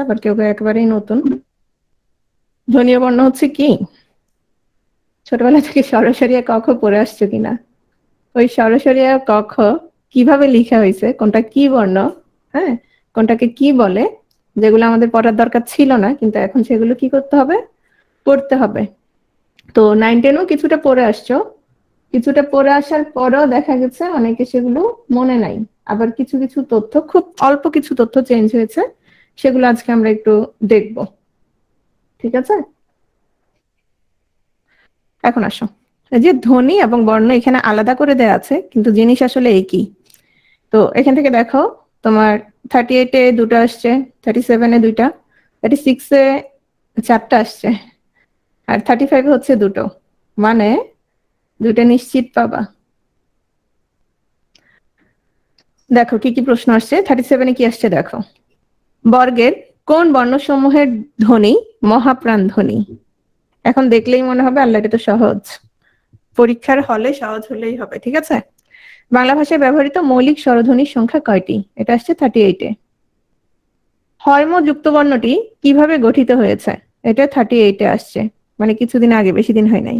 আবার কেউ কেউ একেবারেই নতুন। ধ্বনীয় বর্ণ হচ্ছে কি? ছোটবেলা থেকে স্বরসরিয়া ক খ পড়ে আসছো কিনা? ওই স্বরসরিয়া ক খ কিভাবে লিখা হয়েছে, কোনটা কি বর্ণ, হ্যাঁ, কোনটাকে কি বলে, যেগুলো আমাদের পড়ার দরকার ছিল না, কিন্তু এখন সেগুলো কি করতে হবে? পড়তে হবে। তো 9-10ও কিছুটা পড়ে আসছো, কিছুটা পড়ে আসার পরেও দেখা গেছে অনেকে সেগুলো মনে নাই। আবার কিছু কিছু তথ্য, খুব অল্প কিছু তথ্য চেঞ্জ হয়েছে, সেগুলো আজকে আমরা একটু দেখব। ঠিক আছে, এখন আসো। এই যে ধ্বনি এবং বর্ণ এখানে আলাদা করে দেয়া আছে, কিন্তু জিনিস আসলে একই। তো এখান থেকে দেখো, তোমার 38-এ দুটো আসছে, 37-এ দুইটা, 36-এ 4টা আসছে, আর 35-এ হচ্ছে দুটো, মানে দুটো নিশ্চিত পাবা। দেখো কি কি প্রশ্ন আসছে। 37-এ কি আসছে দেখো, বর্গের কোন বর্ণসমূহের ধ্বনি মহাপ্রাণ ধ্বনি? এখন দেখলেই মনে হবে আল্লাহ, এটা তো সহজ, পরীক্ষার হলে সহজ হলেই হবে। ঠিক আছে, বাংলা ভাষায় ব্যবহৃত মৌলিক স্বরধ্বনির সংখ্যা কয়টি? এটা আসছে 38-এ। হর্ম যুক্ত বর্ণটি কিভাবে গঠিত হয়েছে? এটা 38-এ আসছে, মানে কিছুদিন আগে, বেশি দিন হয় নাই।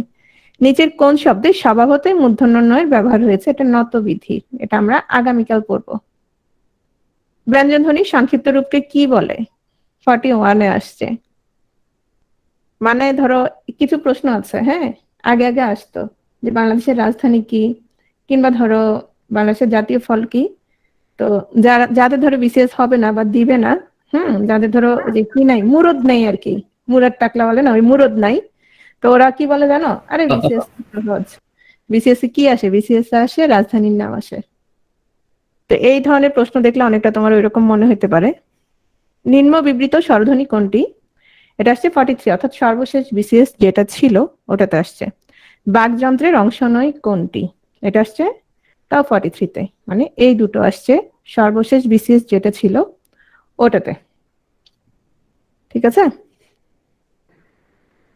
নিচের কোন শব্দে স্বভাবতই মূর্ধন্যের ব্যবহার হয়েছে? এটা নতবিধি, এটা আমরা আগামীকাল পড়বো। ব্যঞ্জন ধ্বনির সংক্ষিপ্ত রূপকে কি বলে? 41-এ আসছে। মানে ধরো কিছু প্রশ্ন আছে, হ্যাঁ, আগে আগে আসতো, যে বাংলাদেশের রাজধানী কি, কিংবা ধরো বাংলাদেশের জাতীয় ফল কি। তো যাদের ধরো বিসিএস হবে না বা দিবে না, যাদের ধরো যে কি নাই, মুরদ নেই আর কি, মুরাদ টাকলা বলে না, ওই মুরদ নাই, তো ওরা কি বলে জানো? আরে বিসিএস সহজ, বিসিএস কি আসে? বিসিএস আসে রাজধানীর নাম আসে। তো এই ধরনের প্রশ্ন দেখলে অনেকটা তোমার ওইরকম মনে হতে পারে। নিম্ন বিবৃত স্বরধ্বনি কোনটি? এটা আসছে 43, অর্থাৎ সর্বশেষ বিসিএস যেটা ছিল ওটাতে আসছে। বাকযন্ত্রের অংশ নয় কোনটি? এটা আসছে তাও 43-তে, মানে এই দুটো আসছে সর্বশেষ বিসিএস যেটা ছিল ওটাতে। ঠিক আছে,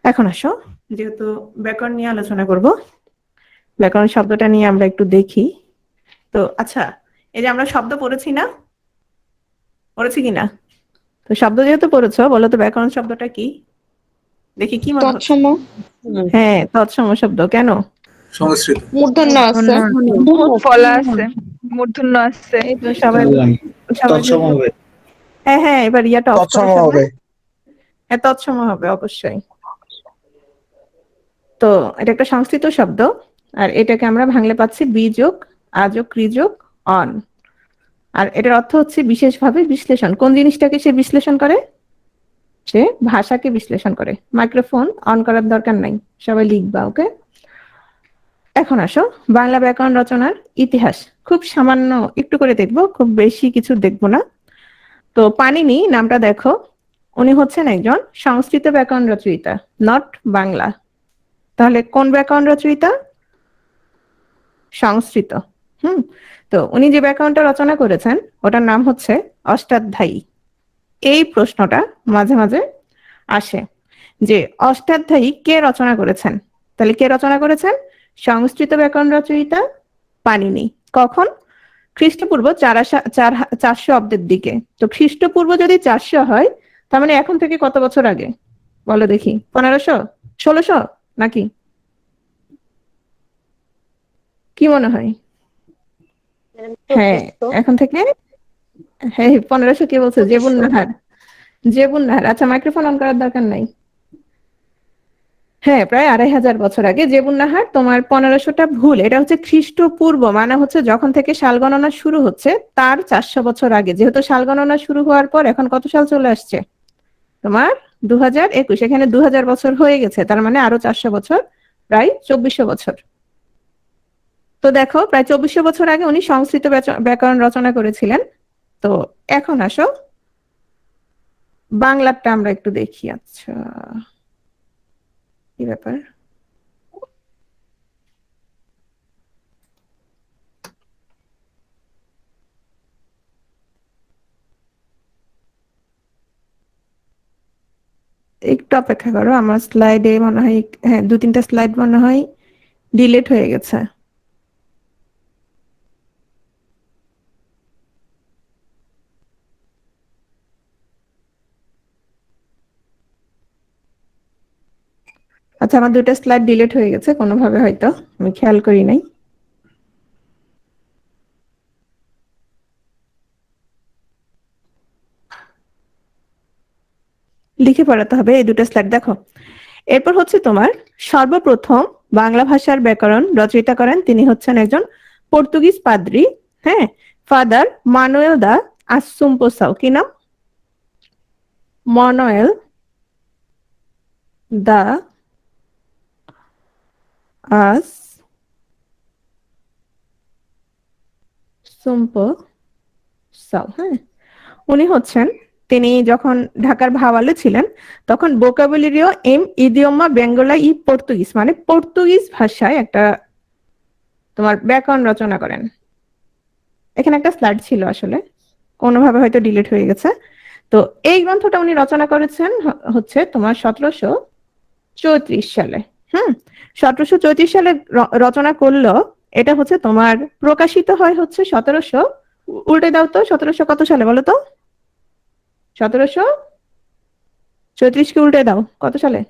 এখন আসো, যেহেতু ব্যাকরণ নিয়ে আলোচনা করব, ব্যাকরণ শব্দটা নিয়ে আমরা একটু দেখি। তো আচ্ছা, এই যে আমরা শব্দ পড়েছি না, পড়েছি কিনা? তো শব্দ যেহেতু পড়েছো, বলো তো ব্যাকরণ শব্দটা কি? দেখি কি মনে হচ্ছে। তৎসম। হ্যাঁ, তৎসম শব্দ। কেন? সংস্কৃত মূর্ধন্য আছে। ফলা আছে, মূর্ধন্য আছে। এই তো সবাই সবাই তৎসম হবে, হ্যাঁ হ্যাঁ, এবার ইয়াটা অফ তৎসম করে ফেলবে। হবে। হ্যাঁ, তৎসম হবে অবশ্যই। তো এটা একটা সংস্কৃত শব্দ, আর এটাকে আমরা ভাঙলে পাচ্ছি বিযোগ আযোগ ঋযোগ অন। আর এটার অর্থ হচ্ছে বিশেষভাবে বিশ্লেষণ। কোন জিনিসটাকে সে বিশ্লেষণ করে? সে ভাষাকে বিশ্লেষণ করে। মাইক্রোফোন অন করার দরকার নাই, সবাই লিখবা, ওকে। এখন আসো, বাংলা ব্যাকরণ রচনার ইতিহাস খুব সামান্য একটু করে দেখবো, খুব বেশি কিছু দেখবো না। তো পাণিনি নামটা দেখো, উনি হচ্ছেন একজন সংস্কৃত ব্যাকরণ রচয়িতা, নট বাংলা। তাহলে কোন ব্যাকরণ রচয়িতা? সংস্কৃত। তো উনি যে ব্যাকরণটা রচনা করেছেন ওটার নাম হচ্ছে অষ্টাধ্যায়ী। এই প্রশ্নটা মাঝে মাঝে আসে যে অষ্টাধ্যায়ী কে রচনা করেছেন? তাহলে কে রচনা করেছেন? সংস্কৃত ব্যাকরণ রচয়িতা পাণিনি। কখন? খ্রিস্টপূর্ব 400 অব্দের দিকে। তো খ্রিস্টপূর্ব যদি 400 হয়, তার মানে এখন থেকে কত বছর আগে বলো দেখি? 1500, 1600 নাকি? কি মনে হয়? হ্যাঁ, এখন থেকে, হ্যাঁ 1500। কে বলছে? জেবুন নাহার। জেবুন নাহার। আচ্ছা, মাইক্রোফোন অন করার দরকার নাই। হ্যাঁ, প্রায় 2500 বছর আগে। জেবুন নাহার, তোমার 1500টা ভুল, এটা হচ্ছে খ্রিস্টপূর্ব, মানে হচ্ছে যখন থেকে সাল গণনা শুরু হচ্ছে তার 400 বছর আগে। যেহেতু সাল গণনা শুরু হওয়ার পর এখন কত সাল চলে আসছে তোমার? 2021। এখানে 2000 বছর হয়ে গেছে, তার মানে আরো 400 বছর, প্রায় 2400 বছর। তো দেখো, প্রায় 2400 বছর আগে উনি সংস্কৃত ব্যাকরণ রচনা করেছিলেন। তো এখন আসো, বাংলাটা আমরা একটু দেখি। আচ্ছা, কি ব্যাপার? একটু অপেক্ষা করো, আমার স্লাইডে মনে হয়, হ্যাঁ 2-3টা স্লাইড মনে হয় ডিলিট হয়ে গেছে। আচ্ছা, আমার দুটো স্লাইড ডিলিট হয়ে গেছে কোনোভাবে, হয়তো আমি খেয়াল করি নাই। লিখে পড়াতে হবে এই দুটো স্লাইড। দেখো, এরপর হচ্ছে তোমার সর্বপ্রথম বাংলা ভাষার ব্যাকরণ রচয়িতা করেন, তিনি হচ্ছেন একজন পর্তুগিজ পাদ্রী, হ্যাঁ, ফাদার মানুয়েল দা আসুম্পোসাও। কি নাম? মানুয়েল দা আসুম্পোসাও, হ্যাঁ। উনি হচ্ছেন, তিনি যখন ঢাকার ভাওয়ালে ছিলেন তখন ভোকাবুলারিও এম ইডিওমা বেঙ্গলা ই পর্তুগিজ, মানে পর্তুগিজ ভাষায় একটা তোমার ব্যাকরণ রচনা করেন। এখানে একটা স্লাইড ছিল, আসলে কোনোভাবে হয়তো ডিলিট হয়ে গেছে। তো এই গ্রন্থটা উনি রচনা করেছেন হচ্ছে তোমার 1734 সালে। 1734 সালে রচনা করলো। এটা হচ্ছে তোমার প্রকাশিত হয় হচ্ছে 1700, উল্টে দাও তো, 1700 কত সালে বলো তো? 1734 কে উল্টে দাও, কত সালে?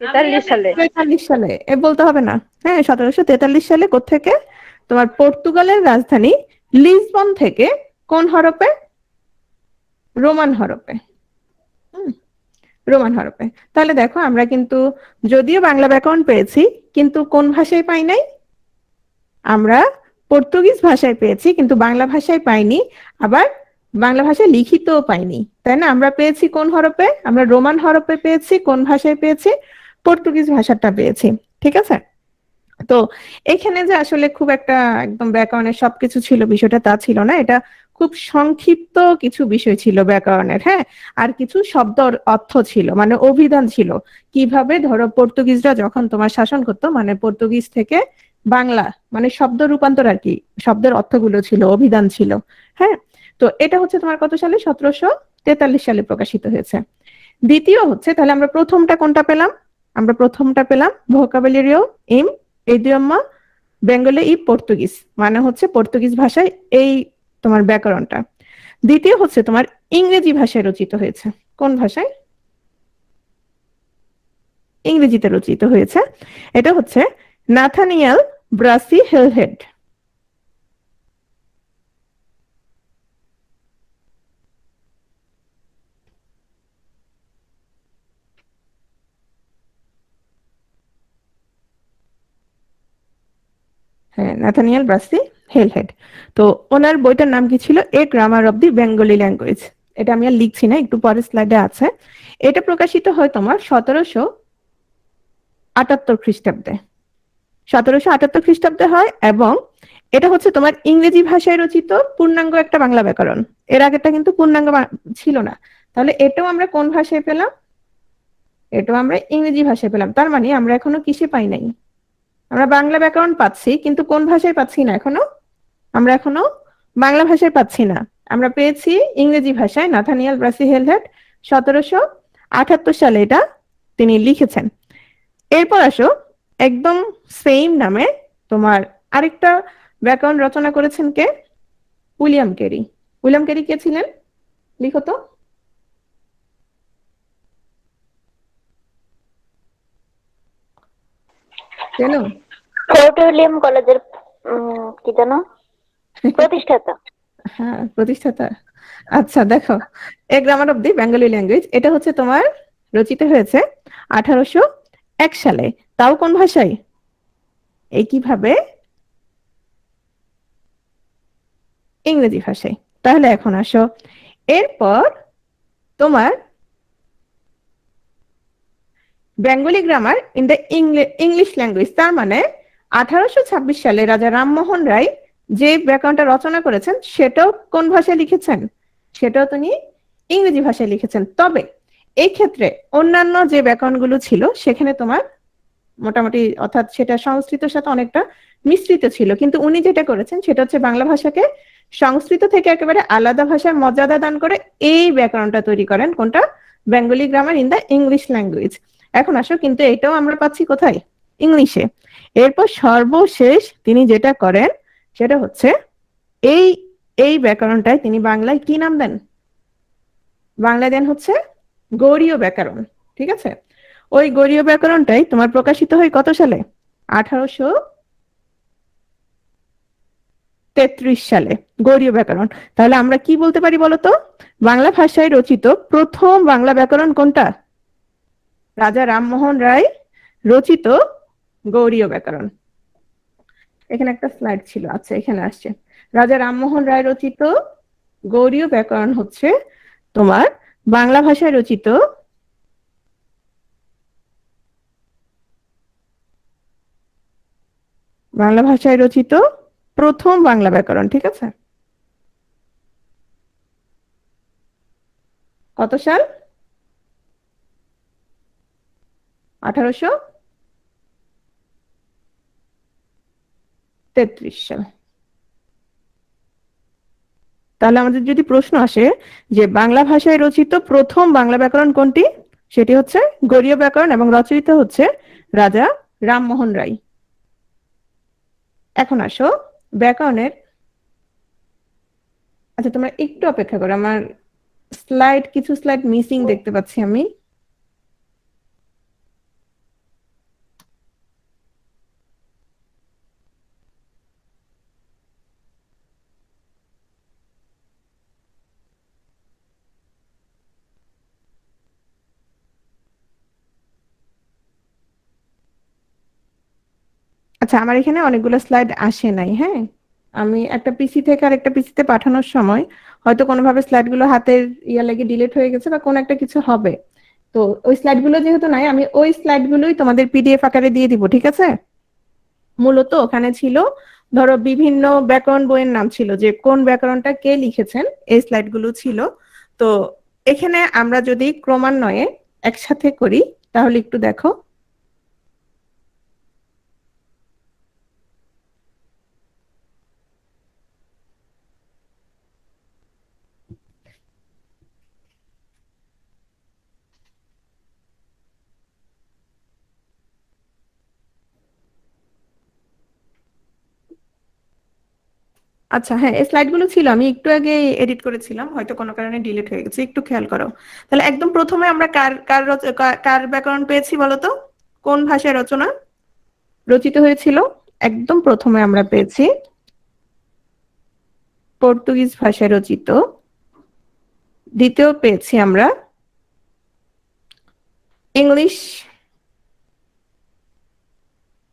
43 সালে। 43 সালে। এ বলতে হবে না, হ্যাঁ। 1743 সালে কোত্থেকে? তোমার পর্তুগালের রাজধানী লিসবন থেকে। কোন হরপে? রোমান হরপে। রোমান হরপে। তাহলে দেখো, আমরা কিন্তু যদিও বাংলা ব্যাকরণ পেয়েছি, কিন্তু কোন ভাষায় পাই নাই? আমরা পর্তুগিজ ভাষায় পেয়েছি, কিন্তু বাংলা ভাষায় পাইনি। আবার বাংলা ভাষায় লিখিতও পাইনি, তাই না? আমরা পেয়েছি কোন হরপে? আমরা রোমান হরপে পেয়েছি। কোন ভাষায় পেয়েছি? পর্তুগিজ ভাষাটা পেয়েছি। ঠিক আছে? তো এখানে যে আসলে খুব একটা একদম ব্যাকরণের সবকিছু ছিল বিষয়টা, তা ছিল না। এটা খুব সংক্ষিপ্ত কিছু বিষয় ছিল ব্যাকরণের, হ্যাঁ। আর কিছু শব্দ অর্থ ছিল, মানে অভিধান ছিল। কিভাবে ধরো পর্তুগিজরা যখন তোমার শাসন করতো, মানে পর্তুগিজ থেকে বাংলা, মানে শব্দ রূপান্তর আর কি, শব্দের অর্থগুলো ছিল, অভিধান ছিল, হ্যাঁ। তো এটা হচ্ছে তোমার কত সালে? 1743 সালে প্রকাশিত হয়েছে। দ্বিতীয় হচ্ছে, তাহলে আমরা প্রথমটা কোনটা পেলাম? আমরা প্রথমটা পেলাম ভোকাবুলারিও এম ইডিওমা বেঙ্গলি ই পর্তুগিজ, মানে হচ্ছে পর্তুগিজ ভাষায় এই তোমার ব্যাকরণটা। দ্বিতীয় হচ্ছে তোমার ইংরেজি ভাষায় রচিত হয়েছে। কোন ভাষায়? ইংরেজিতে রচিত হয়েছে। এটা হচ্ছে নাথানিয়েল ব্রাসি হেলহেড। হ্যাঁ, নাথানিয়েল ব্রাসি হেলহেড। তো ওনার বইটার নাম কি ছিল? A grammar of the Bengali language. এটা আমি আর লিখছি না, একটু পরের স্লাইডে আছে। এটা প্রকাশিত হয় তোমার 1778 খ্রিস্টাব্দে। 1778 খ্রিস্টাব্দে হয়, এবং এটা হচ্ছে তোমার ইংরেজি ভাষায় রচিত পূর্ণাঙ্গ একটা বাংলা ব্যাকরণ। এর আগেরটা কিন্তু পূর্ণাঙ্গ ছিল না। তাহলে এটাও আমরা কোন ভাষায় পেলাম? এটাও আমরা ইংরেজি ভাষায় পেলাম। তার মানে আমরা এখনো কিসে পাই নাই? আমরা বাংলা ব্যাকরণ পাচ্ছি, কিন্তু কোন ভাষায় পাচ্ছি না এখনো? আমরা এখনো বাংলা ভাষায় পাচ্ছি না। আমরা পেয়েছি ইংরেজি ভাষায়। নাথানিয়েল ব্রাসি হেলহেড 1778 সালে এটা তিনি লিখেছেন। এরপর আসো, একদম সেম নামে তোমার আরেকটা ব্যাকরণ রচনা করেছেন কে? William Carey. উইলিয়াম ক্যারি কে ছিলেন? লিখো তো। জানো? ফোর্ট উইলিয়াম কলেজের কি জানো প্রতিষ্ঠাতা। হ্যাঁ, প্রতিষ্ঠাতা। আচ্ছা, দেখো, a grammar of the Bengali language, এটা হচ্ছে তোমার রচিত হয়েছে 1801 সালে। তাও কোন ভাষায়? এই কিভাবে? ইংরেজি ভাষায়। তাহলে এখন আসো, এরপর তোমার Bengali grammar in the English language, তার মানে 1826 সালে রাজা রামমোহন রায় যে ব্যাকরণটা রচনা করেছেন, সেটাও কোন ভাষায় লিখেছেন? সেটাও তিনি ইংরেজি ভাষায় লিখেছেন। তবে এই ক্ষেত্রে অন্যান্য যে ব্যাকরণগুলো ছিল সেখানে তোমার মোটামুটি, অর্থাৎ সেটা সংস্কৃতের সাথে অনেকটা মিশ্রিত ছিল, কিন্তু উনি যেটা করেছেন সেটা হচ্ছে বাংলা ভাষাকে সংস্কৃত থেকে একেবারে আলাদা ভাষার মর্যাদা দান করে এই ব্যাকরণটা তৈরি করেন। কোনটা? Bengali grammar in the English language. এখন আসো, কিন্তু এটাও আমরা পাচ্ছি কোথায়? ইংলিশে। এরপর সর্বশেষ তিনি যেটা করেন সেটা হচ্ছে এই এই ব্যাকরণটায় তিনি বাংলায় কি নাম দেন? বাংলায় দেন হচ্ছে গৌড়ীয় ব্যাকরণ। ঠিক আছে? ওই গৌড়ীয় ব্যাকরণটাই তোমার প্রকাশিত হয় কত সালে? 1833 সালে গৌড়ীয় ব্যাকরণ। তাহলে আমরা কি বলতে পারি বলতো? বাংলা ভাষায় রচিত প্রথম বাংলা ব্যাকরণ কোনটা? রাজা রামমোহন রায় রচিত গৌড়ীয় ব্যাকরণ। এখানে একটা স্লাইড ছিল, আচ্ছা এখানে আসছে। রাজা রামমোহন রায় রচিত গৌড়ীয় ব্যাকরণ হচ্ছে তোমার বাংলা ভাষায় রচিত প্রথম বাংলা ব্যাকরণ। ঠিক আছে, কত সাল? 1833 সাল। তাহলে আমাদের যদি প্রশ্ন আসে যে বাংলা ভাষায় রচিত প্রথম বাংলা ব্যাকরণ কোনটি, সেটি হচ্ছে গৌড়ীয় ব্যাকরণ এবং রচয়িতা হচ্ছে রাজা রামমোহন রায়। এখন আসো ব্যাকরণের, আচ্ছা তোমরা একটু অপেক্ষা করো, আমার কিছু স্লাইড মিসিং দেখতে পাচ্ছি আমি। আচ্ছা আমার এখানে অনেকগুলো স্লাইড আসে নাই। হ্যাঁ, আমি একটা পিসি থেকে আর একটা পিসিতে পাঠানোর সময় হয়তো কোনোভাবে স্লাইড গুলো হাতের লেগে ডিলিট হয়ে গেছে বা কোনো একটা কিছু হবে। তো ওই স্লাইড গুলো যেহেতু নাই, আমি ওই স্লাইড গুলোই তোমাদের পিডিএফ আকারে দিয়ে দিব। ঠিক আছে, মূলত ওখানে ছিল ধরো বিভিন্ন ব্যাকরণ বইয়ের নাম ছিল, যে কোন ব্যাকরণটা কে লিখেছেন, এই স্লাইড গুলো ছিল। তো এখানে আমরা যদি ক্রমান্বয়ে একসাথে করি তাহলে একটু দেখো। আচ্ছা হ্যাঁ, এই স্লাইড গুলো ছিল, আমি একটু আগে এডিট করেছিলাম, হয়তো কোনো কারণে ডিলিট হয়ে গেছে, একটু খেয়াল করো। তাহলে একদম প্রথমে আমরা কার ব্যাকরণ পেয়েছি বলতো? কোন ভাষায় রচনা রচিত হয়েছিল? একদম প্রথমে আমরা পেয়েছি পর্তুগিজ ভাষায় রচিত। দ্বিতীয় পেয়েছি আমরা ইংলিশ।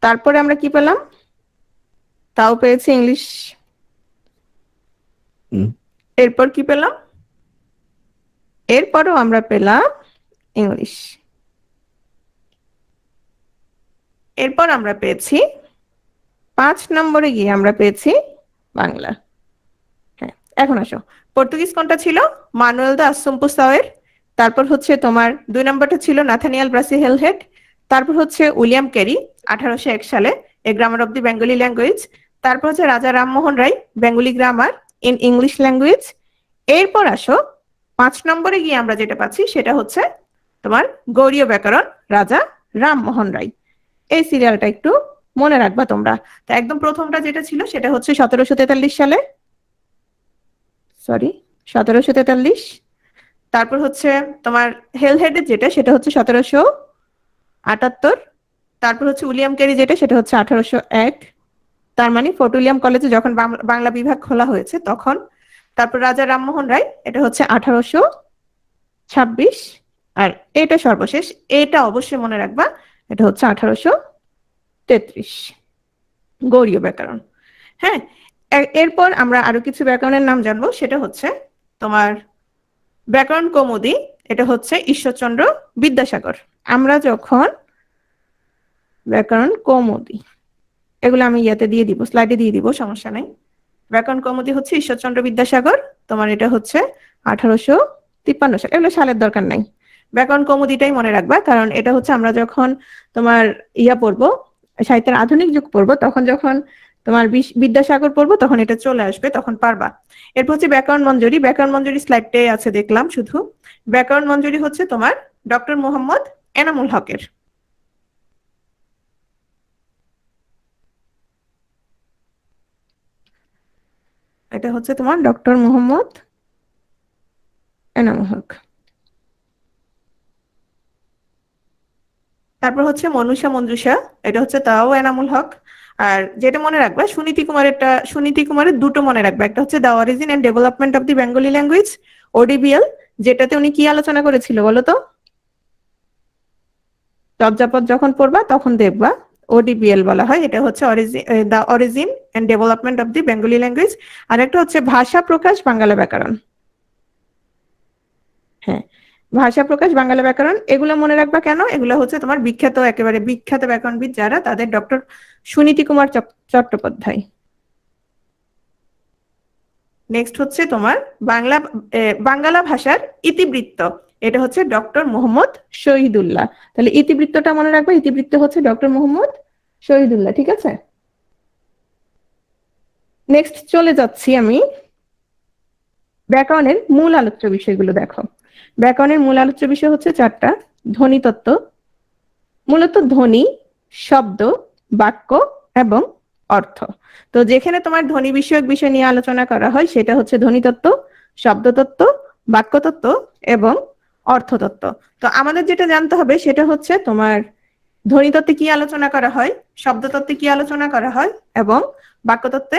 তারপরে আমরা কি পেলাম? তাও পেয়েছি ইংলিশ। এরপর কি পেলাম? এরপরও আমরা পেলাম ইংলিশ। এরপর আমরা পেয়েছি 5 নম্বরে গিয়ে আমরা পেয়েছি বাংলা। হ্যাঁ, এখন আসো পর্তুগিজ কোনটা ছিল? মানুয়েল দা আসুম্পুসাওয়ের। তারপর হচ্ছে তোমার 2 নম্বরটা ছিল নাথানিয়াল ব্রাসিহেলহেড। তারপর হচ্ছে উইলিয়াম ক্যারি 1801 সালে a grammar of the Bengali language. তারপর হচ্ছে Raja Rammohan Roy Bengali grammar in English language. এরপর আসো 5 নম্বরে গিয়ে আমরা যেটা পাচ্ছি সেটা হচ্ছে তোমার গৌড়ীয় ব্যাকরণ, রাজা রামমোহন রায়। এই সিরিয়ালটা একটু মনে রাখবা তোমরা। তো একদম প্রথমটা যেটা ছিল সেটা হচ্ছে 1743 সালে, 1743। তারপর হচ্ছে তোমার হেলহেডের যেটা সেটা হচ্ছে 1778। তারপর হচ্ছে উইলিয়াম ক্যারি যেটা সেটা হচ্ছে 1801। তার মানে ফোর্ট উইলিয়াম কলেজে যখন বাংলা বিভাগ খোলা হয়েছে তখন। তারপর রাজা রামমোহন রায়, এটা হচ্ছে 1826। আর এটা সর্বশেষ, এটা অবশ্যই মনে রাখবা, এটা হচ্ছে 1833 গৌড়ীয় ব্যাকরণ। হ্যাঁ, এরপর আমরা আরো কিছু ব্যাকরণের নাম জানবো, সেটা হচ্ছে তোমার ব্যাকরণ কৌমুদী। এটা হচ্ছে ঈশ্বরচন্দ্র বিদ্যাসাগর। আমরা যখন ব্যাকরণ কৌমুদী, এগুলো আমি দিয়ে দিব, স্লাইডে দিয়ে দিব, সমস্যা নাই। ব্যাকরণ কৌমুদী হচ্ছে ঈশ্বরচন্দ্র বিদ্যাসাগর, তোমার এটা হচ্ছে 1853 সাল। এগুলো সালের দরকার নাই, ব্যাকরণ কৌমুদীটাই মনে রাখবা, কারণ এটা হচ্ছে আমরা যখন তোমার পড়বো, সাহিত্যের আধুনিক যুগ পড়বো, তখন যখন তোমার বিদ্যাসাগর পড়বো তখন এটা চলে আসবে, তখন পারবা। এরপর হচ্ছে ব্যাকরণ মঞ্জুরি। ব্যাকরণ মঞ্জুরি স্লাইডটাই আছে দেখলাম শুধু। ব্যাকরণ মঞ্জুরি হচ্ছে তোমার ডক্টর মোহাম্মদ এনামুল হকের। এটা হচ্ছে তোমার ডক্টর মোহাম্মদ এনামুল হক। তারপর হচ্ছে মনুষা মঞ্জুষা, এটা হচ্ছে তাও এনামুল হক। আর যেটা মনে রাখবা, সুনীতি কুমারের দুটো মনে রাখবা, একটা হচ্ছে the origin and development of the Bengali language, ODBL, যেটাতে উনি কি আলোচনা করেছিল বলো তো? চর্যাপদ যখন পড়বা তখন দেখবা ওডিবিএল বলা হয়, এটা হচ্ছে the origin and development of the Bengali language. আর একটা হচ্ছে ভাষা প্রকাশ বাংলা ব্যাকরণ। হ্যাঁ, ভাষা প্রকাশ বাংলা ব্যাকরণ, এগুলো মনে রাখবা কেন? এগুলো হচ্ছে তোমার একেবারে বিখ্যাত ব্যাকরণবিদ যারা, তাদের ডক্টর সুনীতি কুমার চট্টোপাধ্যায়। নেক্সট হচ্ছে তোমার বাংলা ভাষার ইতিবৃত্ত, এটা হচ্ছে ডক্টর মোহাম্মদ শহীদুল্লাহ। তাহলে ইতিবৃত্তটা মনে রাখবা, ইতিবৃত্ত হচ্ছে ডক্টর মোহাম্মদ শহীদুল্লাহ, ঠিক আছে? নেক্সট চলে যাচ্ছি আমি ব্যাকরণের মূল আলোচ্য বিষয়গুলো। দেখো, ব্যাকরণের মূল আলোচ্য বিষয় হচ্ছে চারটা। ধ্বনিতত্ত্ব, মূলত ধ্বনি, শব্দ, বাক্য এবং অর্থ। তো যেখানে তোমার ধ্বনি বিষয়ক বিষয় নিয়ে আলোচনা করা হয় সেটা হচ্ছে ধ্বনিতত্ত্ব, শব্দতত্ত্ব, বাক্যতত্ত্ব এবং অর্থতত্ত্ব। তো আমাদের যেটা জানতে হবে সেটা হচ্ছে তোমার ধ্বনিতত্ত্বে কি আলোচনা করা হয়, শব্দতত্ত্বে কি আলোচনা করা হয় এবং বাক্যতত্ত্বে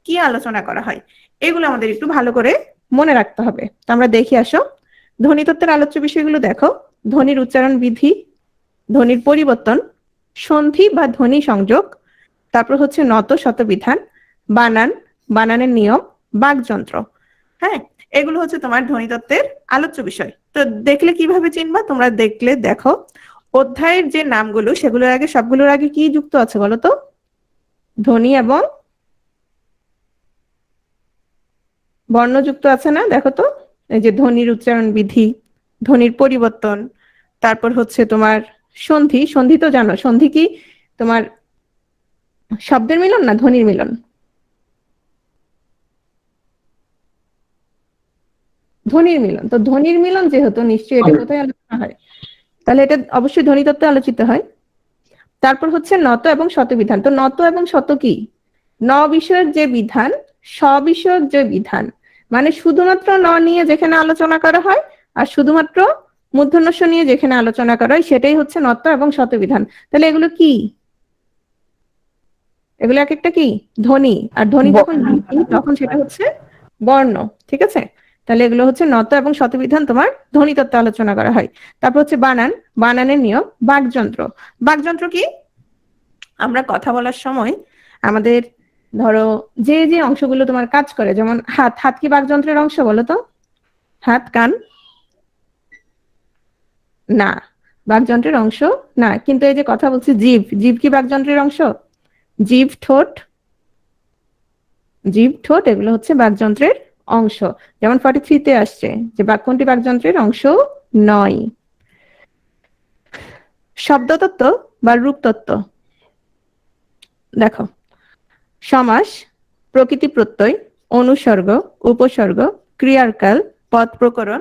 কি আলোচনা করা হয়, এগুলো আমাদের একটু ভালো করে মনে রাখতে হবে। তো আমরা দেখি আসো, ধ্বনিতত্ত্বের আলোচ্য বিষয়গুলো দেখো। ধ্বনির উচ্চারণ বিধি, ধ্বনির পরিবর্তন, সন্ধি বা ধ্বনি সংযোগ, তারপর হচ্ছে নত শতবিধান, বানান, বানানের নিয়ম, বাকযন্ত্র। হ্যাঁ, এগুলো হচ্ছে তোমার ধ্বনিতত্ত্বের আলোচ্য বিষয়। তো দেখলে কিভাবে চিনবা? তোমরা দেখলে দেখো, অধ্যায়ের যে নামগুলো সেগুলোর আগে, সবগুলোর আগে কি যুক্ত আছে বলো তো? ধ্বনি এবং বর্ণ যুক্ত আছে না? দেখো তো, এই যে ধ্বনির উচ্চারণ বিধি, ধ্বনির পরিবর্তন, তারপর হচ্ছে তোমার সন্ধি। সন্ধি তো জানো, সন্ধি কি তোমার শব্দের মিলন না ধ্বনির মিলন? ধ্বনির মিলন। তো ধ্বনির মিলন যেহেতু, নিশ্চয়ই এটা কোথায় আলোচনা হয়? তাহলে এটা অবশ্যই ধ্বনিতত্ত্বে আলোচিত হয়। তারপর হচ্ছে নত এবং শতবিধান। তো নত এবং শত কি? ন বিষয়ক যে বিধান, স বিষয়ক যে বিধান, মানে শুধুমাত্র ন নিয়ে যেখানে আলোচনা করা হয় আর শুধুমাত্র মূর্ধন্য ষ নিয়ে যেখানে আলোচনা করা হয় সেটাই হচ্ছে নত এবং শতবিধান। তাহলে এগুলো কি? এগুলো এক একটা কি? ধ্বনি। আর ধ্বনি যখন তখন সেটা হচ্ছে বর্ণ, ঠিক আছে? তাহলে এগুলো হচ্ছে নত এবং শতবিধান, তোমার ধ্বনিতত্ত্বে আলোচনা করা হয়। তারপর হচ্ছে বানান, বানানের নিয়ম, বাকযন্ত্র। বাকযন্ত্র কি? আমরা কথা বলার সময় আমাদের ধরো যে যে অংশগুলো তোমার কাজ করে, যেমন হাত, হাত কি বাকযন্ত্রের অংশ বলো তো? হাত, কান? না, বাকযন্ত্রের অংশ না। কিন্তু এই যে কথা বলছি, জিভ, জিভ কি বাকযন্ত্রের অংশ? জিভ, ঠোঁট, জিভ, ঠোঁট এগুলো হচ্ছে বাকযন্ত্রের অংশ। যেমন 43-তে আসছে যে কোনটি বাকযন্ত্রের অংশ নয়। শব্দতত্ত্ব বা রূপতত্ত্ব, দেখো, সমাস, প্রকৃতি প্রত্যয়, অনুসর্গ, উপসর্গ, ক্রিয়ার কাল, পদ প্রকরণ,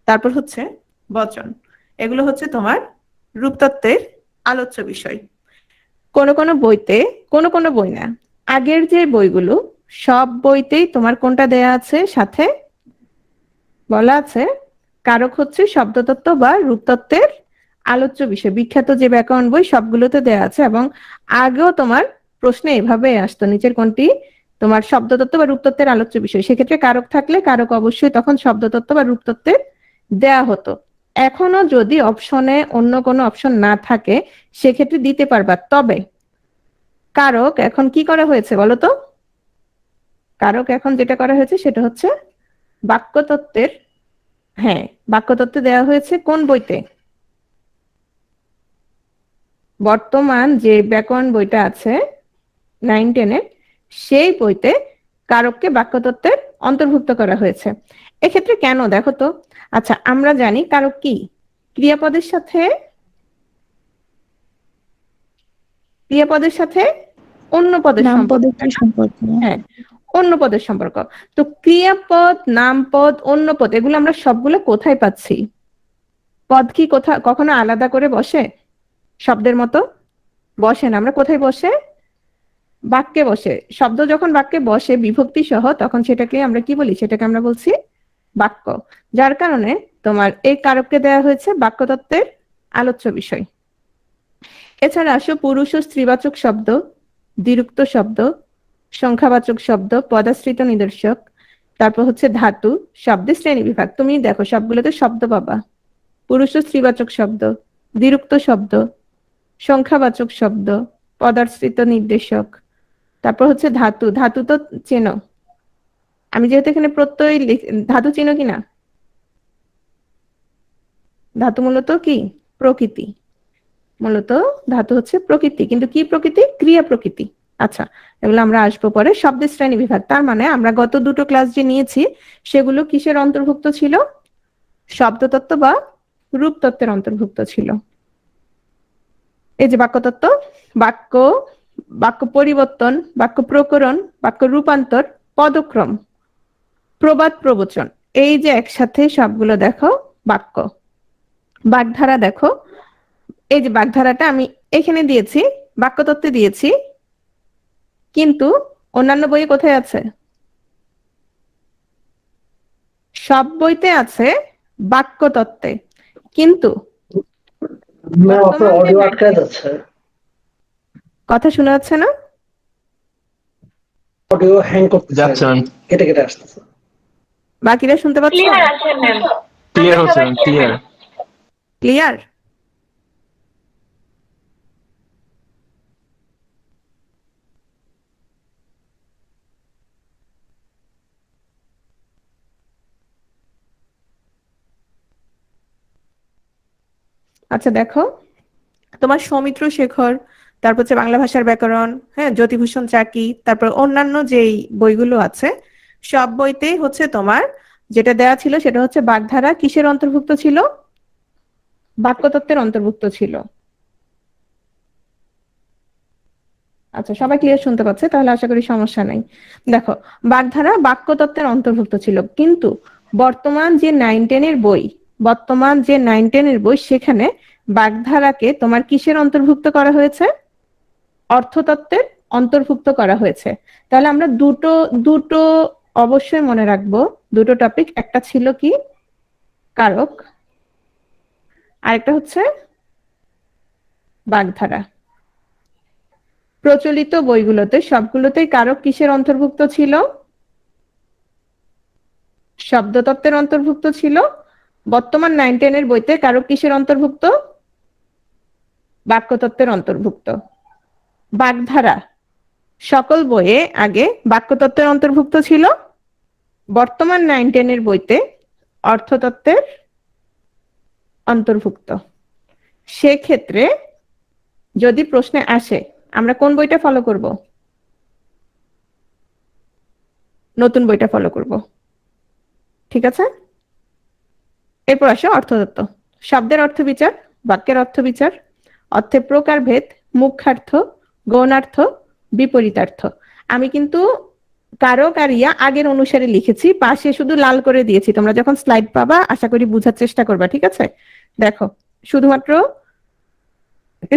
তারপর হচ্ছে বচন, এগুলো হচ্ছে তোমার রূপতত্ত্বের আলোচ্য বিষয়। কোন কোন বইতে, কোন বই না, আগের যে বইগুলো সব বইতেই তোমার কোনটা দেয়া আছে? সাথে বলা আছে কারক হচ্ছে শব্দতত্ত্ব বা রূপতত্ত্বের আলোচ্য বিষয়। বিখ্যাত যে ব্যাকরণ বই সবগুলোতে দেয়া আছে। এবং আগেও তোমার প্রশ্নে এভাবে আসতো, নিচের কোনটি তোমার শব্দতত্ত্ব বা রূপতত্ত্বের আলোচ্য বিষয়। সেক্ষেত্রে কারক থাকলে কারক অবশ্যই তখন শব্দতত্ত্ব বা রূপতত্ত্বের দেয়া হতো। এখনো যদি অপশনে অন্য কোনো অপশন না থাকে সেক্ষেত্রে দিতে পারবা। তবে কারক এখন কি করা হয়েছে বলতো? কারক এখন যেটা করা হয়েছে সেটা হচ্ছে বাক্যতত্ত্বের, হ্যাঁ, বাক্যতত্ত্বে দেওয়া হয়েছে। কোন বইতে? বর্তমান যে ব্যাকরণ বইটা আছে 9-10-এর, সেই বইতে কারককে বাক্যতত্ত্বের অন্তর্ভুক্ত করা হয়েছে। এক্ষেত্রে কেন দেখো তো? আচ্ছা, আমরা জানি কারক কি? ক্রিয়াপদের সাথে, ক্রিয়াপদের সাথে অন্য পদের নামপদের কি সম্পর্ক? হ্যাঁ, অন্য পদের সম্পর্ক। তো ক্রিয়াপদ, নামপদ, অন্য পদ এগুলো আমরা সবগুলো কোথায় পাচ্ছি? পদ কি কখনো আলাদা করে বসে? শব্দের মতো বসে না। আমরা কোথায় বসে? বাক্যে বসে। শব্দ যখন বাক্যে বসে বিভক্তি সহ, তখন সেটাকে আমরা কি বলি? সেটাকে আমরা বলছি বাক্য। যার কারণে তোমার এই কারককে দেয়া হয়েছে বাক্যতত্ত্বের আলোচ্য বিষয়। এছাড়া আসো পুরুষ ও স্ত্রীবাচক শব্দ, দ্বিরুক্ত শব্দ, সংখ্যাবাচক শব্দ, পদাশ্রিত নিদর্শক, তারপর হচ্ছে ধাতু, শব্দের শ্রেণী বিভাগ। তুমি দেখো সবগুলোতে শব্দ পাবা। পুরুষ ও স্ত্রীবাচক শব্দ, দ্বিরুক্ত শব্দ, সংখ্যাবাচক শব্দ, পদাশ্রিত নির্দেশক, তারপর হচ্ছে ধাতু। ধাতু তো চেনো, আমি যেহেতু এখানে প্রত্যয় ধাতু চেনো কিনা? ধাতু মূলত কি? প্রকৃতি। মূলত ধাতু হচ্ছে প্রকৃতি, কিন্তু কি প্রকৃতি? ক্রিয়া প্রকৃতি। আচ্ছা, এগুলো আমরা আসবো পরে। শব্দের শ্রেণী বিভাগ, তার মানে আমরা গত দুটো ক্লাস যে নিয়েছি সেগুলো কিসের অন্তর্ভুক্ত ছিল? শব্দতত্ত্ব বা রূপতত্ত্বের অন্তর্ভুক্ত ছিল। এই যে বাক্যতত্ত্ব, বাক্য, বাক্য পরিবর্তন, বাক্য প্রকরণ, বাক্য রূপান্তর, পদক্রম, প্রবাদ প্রবচন, এই যে একসাথে সবগুলো দেখো বাক্য। বাগধারা দেখো, এই যে বাগধারাটা আমি এখানে দিয়েছি, বাক্যতত্ত্বে দিয়েছি, কিন্তু অন্যান্য বইয়ে কোথায় আছে? সব বইতে আছে বাক্যতত্ত্বে, কিন্তু আপনার অডিও আটকায় যাচ্ছে, কথা শোনা যাচ্ছে না? অডিও হ্যাং করতে যাচ্ছে ম্যাম, কেটে কেটে আসতেছে। বাকিরা শুনতে পাচ্ছ? ক্লিয়ার আছে ম্যাম। ক্লিয়ার হচ্ছে ম্যাম, ক্লিয়ার। ক্লিয়ার? আচ্ছা দেখো, তোমার সৌমিত্র শেখর, তারপর হচ্ছে বাংলা ভাষার ব্যাকরণ, হ্যাঁ, জ্যোতিভূষণ চাকি, তারপর অন্যান্য যেই বইগুলো আছে সব বইতেই হচ্ছে তোমার যেটা দেওয়া ছিল সেটা হচ্ছে বাগধারা কিসের অন্তর্ভুক্ত ছিল? বাক্যতত্ত্বের অন্তর্ভুক্ত ছিল। আচ্ছা, সবাই ক্লিয়ার শুনতে পাচ্ছে? তাহলে আশা করি সমস্যা নাই। দেখো, বাগধারা বাক্যতত্ত্বের অন্তর্ভুক্ত ছিল, কিন্তু বর্তমান যে 9-10 এর বই, বর্তমান যে 9-10 এর বই, সেখানে বাগধারাকে তোমার কিসের অন্তর্ভুক্ত করা হয়েছে? অর্থতত্ত্বের অন্তর্ভুক্ত করা হয়েছে। তাহলে আমরা দুটো দুটো অবশ্যই মনে রাখবো, দুটো টপিক। একটা ছিল কি? কারক, আরেকটা হচ্ছে বাগধারা। প্রচলিত বইগুলোতে সবগুলোতেই কারক কিসের অন্তর্ভুক্ত ছিল? শব্দতত্ত্বের অন্তর্ভুক্ত ছিল। বর্তমান 9-10 এর বইতে কারক কিসের অন্তর্ভুক্ত? বাক্যতত্ত্বের অন্তর্ভুক্ত। বাগধারা সকল বইয়ে আগে বাক্যতত্ত্বের অন্তর্ভুক্ত ছিল, বর্তমান 9-10 এর বইতে অর্থতত্ত্বের অন্তর্ভুক্ত। সেক্ষেত্রে যদি প্রশ্নে আসে আমরা কোন বইটা ফলো করব? নতুন বইটা ফলো করব, ঠিক আছে? এরপর আসে অর্থতত্ত্ব। শব্দের অর্থ বিচার, বাক্যের অর্থ বিচার, অর্থের প্রকারভেদ, মুখ্যার্থ, গৌণার্থ, বিপরীতার্থ। আমি কিন্তু কারক আর ইয়া আগের অনুসারে লিখেছি, পাশে শুধু লাল করে দিয়েছি। তোমরা যখন স্লাইড পাবা আশা করি বুঝার চেষ্টা করবা, ঠিক আছে? দেখো, শুধুমাত্র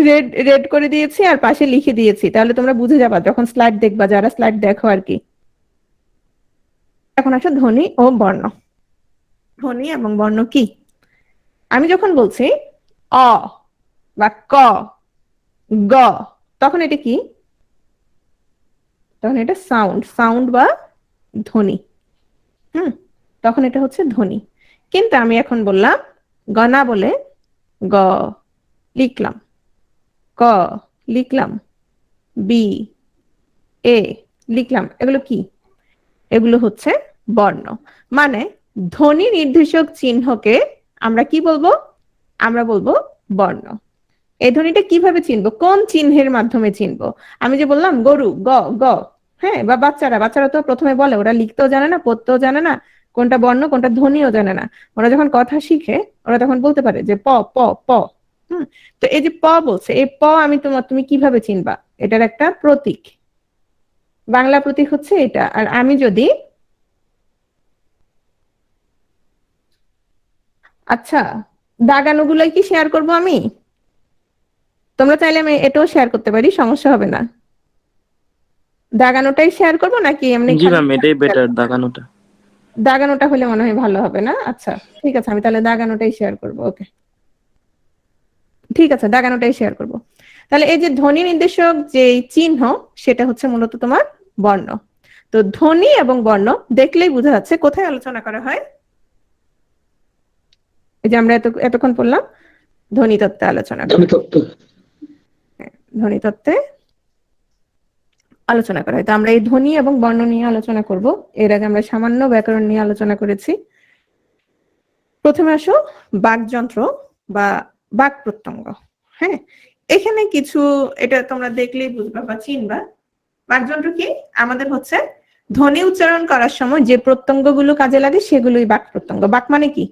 রেড রেড করে দিয়েছি আর পাশে লিখে দিয়েছি, তাহলে তোমরা বুঝে যাবা যখন স্লাইড দেখবা, যারা স্লাইড দেখো আর কি। এখন আসো ধ্বনি ও বর্ণ। ধ্বনি এবং বর্ণ কি? আমি যখন বলছি অ বা ক, গ, তখন এটা কি? তখন এটা সাউন্ড, সাউন্ড বা ধ্বনি। তখন এটা হচ্ছে ধ্বনি। কিন্তু আমি এখন বললাম গ না বলে গ লিখলাম, ক লিখলাম, বি, এ লিখলাম, এগুলো কি? এগুলো হচ্ছে বর্ণ। মানে ধ্বনি নির্দেশক চিহ্নকে আমরা কি বলবো? আমরা বলবো বর্ণ। এই ধ্বনিটা কিভাবে চিনবো? কোন চিহ্নের মাধ্যমে চিনবো? আমি যে বললাম গরু, গ গ, হ্যাঁ, বা বাচ্চারা তো প্রথমে বলে, ওরা লিখতেও জানে না, পড়তেও জানে না, কোনটা বর্ণ কোনটা ধ্বনিও জানে না। ওরা যখন কথা শিখে ওরা তখন বলতে পারে যে প প প। তো এই যে প বলছে, এই প তুমি কিভাবে চিনবা? এটার একটা প্রতীক, বাংলা প্রতীক হচ্ছে এটা। আর আমি যদি, আচ্ছা, দাগানোগুলোই কি শেয়ার করব আমি? তোমরা চাইলে আমি এটাও শেয়ার করতে পারি, সমস্যা হবে না। দাগানোটাই শেয়ার করবো নাকি এমনি? জি ম্যাম, এটাই বেটার, দাগানোটা। দাগানোটা হলে মনে হয় ভালো হবে না? আচ্ছা ঠিক আছে, আমি তাহলে দাগানোটাই শেয়ার করব। ওকে, ঠিক আছে, দাগানোটাই শেয়ার করব। তাহলে এই যে ধ্বনি নির্দেশক যে চিহ্ন সেটা হচ্ছে মূলত তোমার বর্ণ। তো ধ্বনি এবং বর্ণ দেখলেই বোঝা যাচ্ছে কোথায় আলোচনা করা হয়। এই যে আমরা এতক্ষণ পড়লাম ধ্বনি তত্ত্বে আলোচনা করা ধ্বনি তত্ত্ব। ধ্বনি তত্ত্বে আলোচনা করা হয়। তো আমরা এই ধ্বনি এবং বর্ণ নিয়ে আলোচনা করব। এর আগে আমরা সামান্য ব্যাকরণ নিয়ে আলোচনা করেছি। প্রথমে আসো বাকযন্ত্র বা বাক প্রত্যঙ্গ। হ্যাঁ, এখানে কিছু এটা তোমরা দেখলেই বুঝবা বা চিনবা। বাকযন্ত্র কি? আমাদের হচ্ছে ধ্বনি উচ্চারণ করার সময় যে প্রত্যঙ্গগুলো কাজে লাগে সেগুলোই বাক প্রত্যঙ্গ। বাক মানে কি?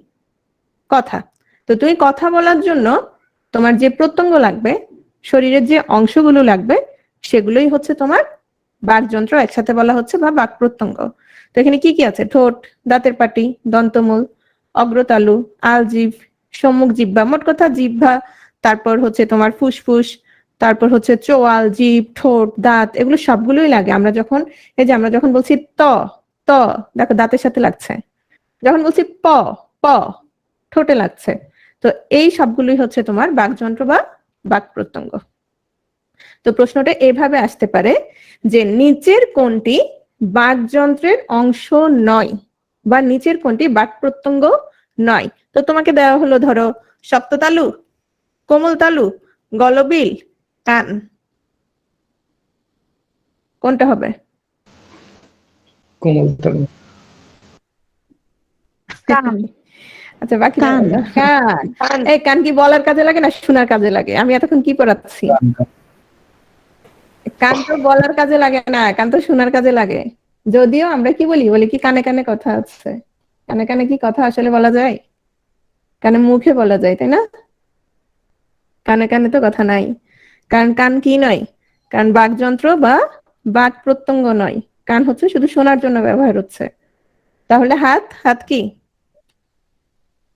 কথা। তো তুমি কথা বলার জন্য তোমার যে প্রত্যঙ্গ লাগবে, শরীরের যে অংশগুলো লাগবে, সেগুলোই হচ্ছে তোমার বাকযন্ত্র একসাথে বলা হচ্ছে বা বাক প্রত্যঙ্গ। তো এখানে কি কি আছে? ঠোঁট, দাঁতের পাটি, দন্তমূল, অগ্রতালু, আলজিভ, সম্মুখ জিহ্বা, মোট কথা জিহ্বা, তারপর হচ্ছে তোমার ফুসফুস, তারপর হচ্ছে চোয়াল, জিভ, ঠোঁট, দাঁত, এগুলো সবগুলোই লাগে। আমরা যখন বলছি ত, দেখো দাঁতের সাথে লাগছে। যখন বলছি প, ঠোঁটে লাগছে। তো এই সবগুলোই হচ্ছে তোমার বাকযন্ত্র বা বাক প্রত্যঙ্গ। তো প্রশ্নটা এভাবে আসতে পারে যে নিচের কোনটি বাকযন্ত্রের অংশ নয় বা নিচের কোনটি বাক প্রত্যঙ্গ নয়। তো তোমাকে দেওয়া হলো ধরো সপ্ততালু, কোমলতালু, গলবিল, কান, কোনটা হবে? কোমলতালু। কান। আচ্ছা বাকি কান। কান। এই কান কি বলার কাজে লাগে না শোনার কাজে লাগে? আমি এতক্ষণ কি পড়াচ্ছি? কান তো বলার কাজে লাগে না, কান তো শোনার কাজে লাগে। যদিও আমরা কি বলি কি কানে কানে কথা আছে। কানে কানে কি কথা আসলে বলা যায়? কানে মুখে বলা যায়, তাই না? কানে কানে তো কথা নাই। কারণ কান কি নয়? কারণ বাকযন্ত্র বা বাক প্রত্যঙ্গ নয়। কান হচ্ছে শুধু শোনার জন্য ব্যবহার হচ্ছে। তাহলে হাত কি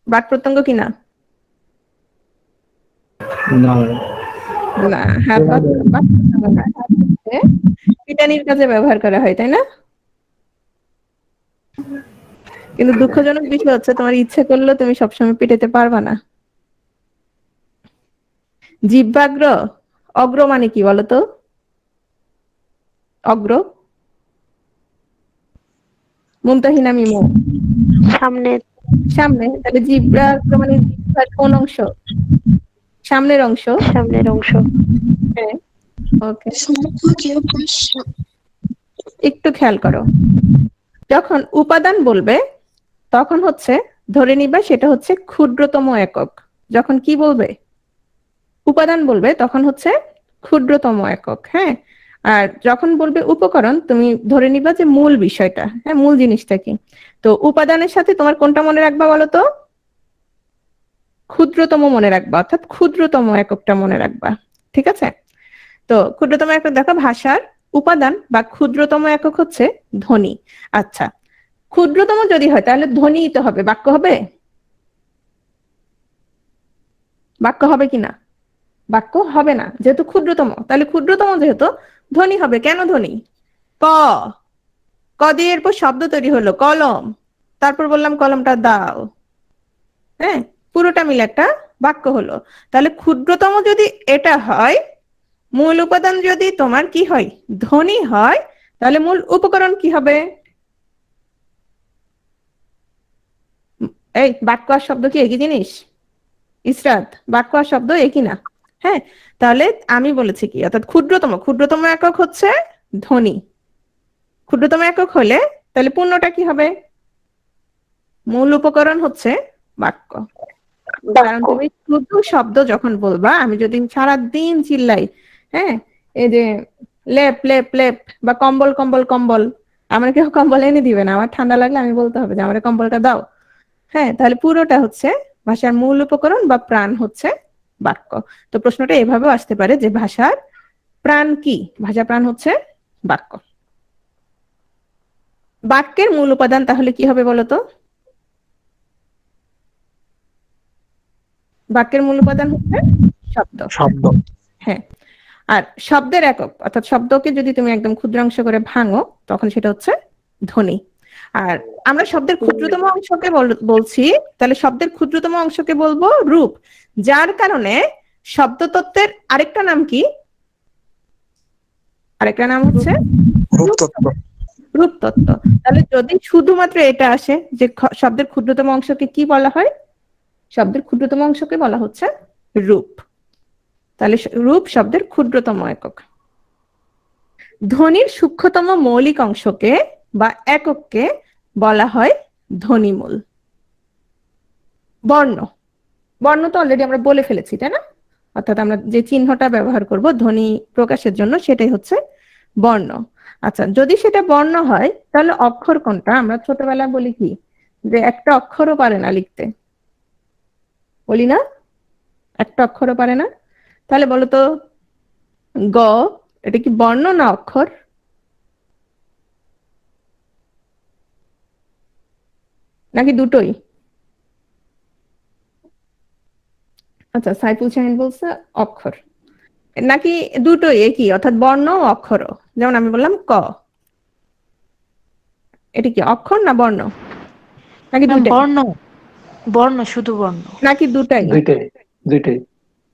বাক প্রত্যঙ্গ কি না? না, না, হাত বাক প্রত্যঙ্গ না। হাত হচ্ছে পিটানির কাজে ব্যবহার করা হয়, তাই না? কিন্তু দুঃখজনক বিষয় হচ্ছে তোমার ইচ্ছে করলেও তুমি সবসময় পিটাতে পারবা না। জিহ্বাগ্র, অগ্র মানে কি বলতো? অগ্র, মুমতাহিনা মিমু, সামনে। সামনে। তাহলে জিহ্বাগ্র মানে জিহ্বার কোন অংশ? সামনের অংশ। সামনের অংশ। হ্যাঁ, ওকে। একটু খেয়াল করো, যখন উপাদান বলবে তখন হচ্ছে ধরে নিবা সেটা হচ্ছে ক্ষুদ্রতম একক। যখন কি বলবে? উপাদান বলবে তখন হচ্ছে ক্ষুদ্রতম একক। হ্যাঁ, আর যখন বলবে উপকরণ তুমি ধরে নিবা যে মূল বিষয়টা, হ্যাঁ মূল জিনিসটা কি। তো উপাদানের সাথে তোমার কোনটা মনে রাখবা বলো তো? ক্ষুদ্রতম মনে রাখবা, অর্থাৎ ক্ষুদ্রতম এককটা মনে রাখবা। ঠিক আছে? তো ক্ষুদ্রতম একক দেখো, ভাষার উপাদান বা ক্ষুদ্রতম একক হচ্ছে ধ্বনি। আচ্ছা, ক্ষুদ্রতম যদি হয় তাহলে ধ্বনি তো হবে, বাক্য হবে? বাক্য হবে কিনা? বাক্য হবে না, যেহেতু ক্ষুদ্রতম। তাহলে ক্ষুদ্রতম যেহেতু, ধ্বনি হবে। কেন ধ্বনি? ক, ক দিয়ে এরপর শব্দ তৈরি হলো কলম, তারপর বললাম কলমটা দাও। হ্যাঁ, পুরোটা মিলে একটা বাক্য হলো। তাহলে ক্ষুদ্রতম যদি এটা হয়, মূল উপাদান যদি তোমার কি হয়? ধ্বনি হয়, তাহলে মূল উপকরণ কি হবে? এই বাক্য আর শব্দ কি একই জিনিস? ইসরাত, বাক্য আর শব্দ একই না। হ্যাঁ, তাহলে আমি বলেছি কি, অর্থাৎ ক্ষুদ্রতম একক হচ্ছে ধ্বনি। ক্ষুদ্রতম একক হলে তাহলে পূর্ণটা কি হবে? মূল উপকরণ হচ্ছে বাক্য। কারণ তুমি ক্ষুদ্র শব্দ যখন বলবা, আমি যদি সারাদিন চিল্লাই, হ্যাঁ এই যে লেপ লেপ লেপ বা কম্বল কম্বল কম্বল, আমার কেউ কম্বল এনে দিবে না। আমার ঠান্ডা লাগলে আমি বলতে হবে যে আমার কম্বলটা দাও। হ্যাঁ, তাহলে পুরোটা হচ্ছে ভাষার মূল উপকরণ বা প্রাণ হচ্ছে বাক্য। তো প্রশ্নটা এভাবেও আসতে পারে যে ভাষার প্রাণ কি? ভাষা প্রাণ হচ্ছে বাক্য। বাক্যের মূল উপাদান তাহলে কি হবে বলতো? বাক্যের মূল উপাদান হচ্ছে শব্দ। হ্যাঁ, আর শব্দের একক অর্থাৎ শব্দকে যদি তুমি একদম ক্ষুদ্রাংশ করে ভাঙো তখন সেটা হচ্ছে ধ্বনি। আর আমরা শব্দের ক্ষুদ্রতম অংশকে বলছি, তাহলে শব্দের ক্ষুদ্রতম অংশকে বলবো রূপ। যার কারণে শব্দতত্ত্বের আরেকটা নাম কি? আরেকটা নাম হচ্ছে রূপতত্ত্ব। তাহলে যদি শুধুমাত্র এটা আসে যে শব্দের ক্ষুদ্রতম অংশকে কি বলা হয়? শব্দের ক্ষুদ্রতম অংশকে বলা হচ্ছে রূপ। তাহলে রূপ শব্দের ক্ষুদ্রতম একক। ধ্বনির সূক্ষ্মতম মৌলিক অংশকে বা একককে বলা হয় ধ্বনিমূল। বর্ণ, বর্ণ তো অলরেডি আমরা বলে ফেলেছি, তাই না? অর্থাৎ আমরা যে চিহ্নটা ব্যবহার করব ধ্বনি প্রকাশের জন্য সেটাই হচ্ছে বর্ণ। আচ্ছা, যদি সেটা বর্ণ হয় তাহলে অক্ষর কোনটা? আমরা ছোটবেলায় বলি কি যে একটা অক্ষরও পারে না লিখতে, বলি না? একটা অক্ষরও পারে না। তাহলে বলো তো গ, এটা কি বর্ণ না অক্ষর? নাকি দুটোই? আচ্ছা, সাইফুল শাহিন বলছে অক্ষর, নাকি দুটোই একই অর্থাৎ বর্ণ ও অক্ষরও? যেমন আমি বললাম ক, এটা কি অক্ষর না বর্ণ? নাকি দুটাই? বর্ণ, বর্ণ, শুধু বর্ণ। নাকি দুটাই? দুইটাই, দুইটাই।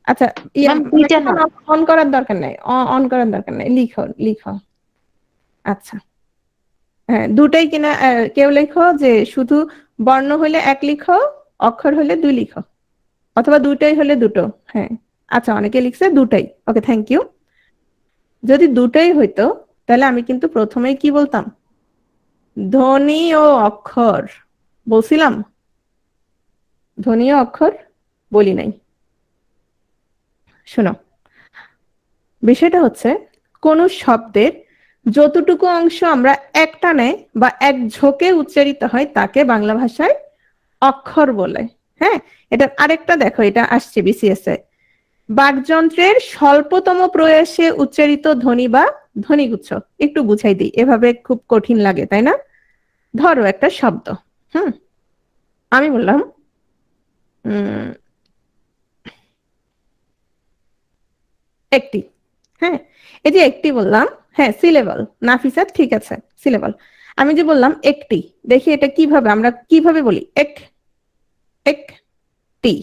আচ্ছা, ম্যাম দুইটা না। অন করার দরকার নাই, অন করার দরকার নাই, লিখো লিখো। আচ্ছা, হ্যাঁ দুটাই কিনা? কেউ লেখো যে শুধু বর্ণ হলে এক লিখো, অক্ষর হলে দুই লিখো, অথবা দুটাই হলে দুটো। হ্যাঁ, আচ্ছা, অনেকে লিখছে দুটাই। ওকে, থ্যাংক ইউ। যদি দুটাই হইতো তাহলে আমি কিন্তু প্রথমেই কি বলতাম? ধ্বনি ও অক্ষর বলছিলাম, ধ্বনি ও অক্ষর বলি নাই। শোনো, বিষয়টা হচ্ছে কোন শব্দের যতটুকু অংশ আমরা একটানে বা এক ঝোঁকে উচ্চারিত হয় তাকে বাংলা ভাষায় অক্ষর বলে। হ্যাঁ, এটা আরেকটা দেখো, এটা আসছে বিসিএস এ। বাকযন্ত্রের স্বল্পতম প্রয়াসে উচ্চারিত ধ্বনি বা ধ্বনিগুচ্ছ। একটু বুঝাই দিই, এভাবে খুব কঠিন লাগে তাই না? ধরো একটা শব্দ, আমি বললাম একটি। হ্যাঁ, এই যে একটি বললাম, হ্যাঁ সিলেবল, নাফিসা ঠিক আছে সিলেবল। আমি যে বললাম একটি, দেখি এটা কিভাবে আমরা কিভাবে বলি? এক, এক টি,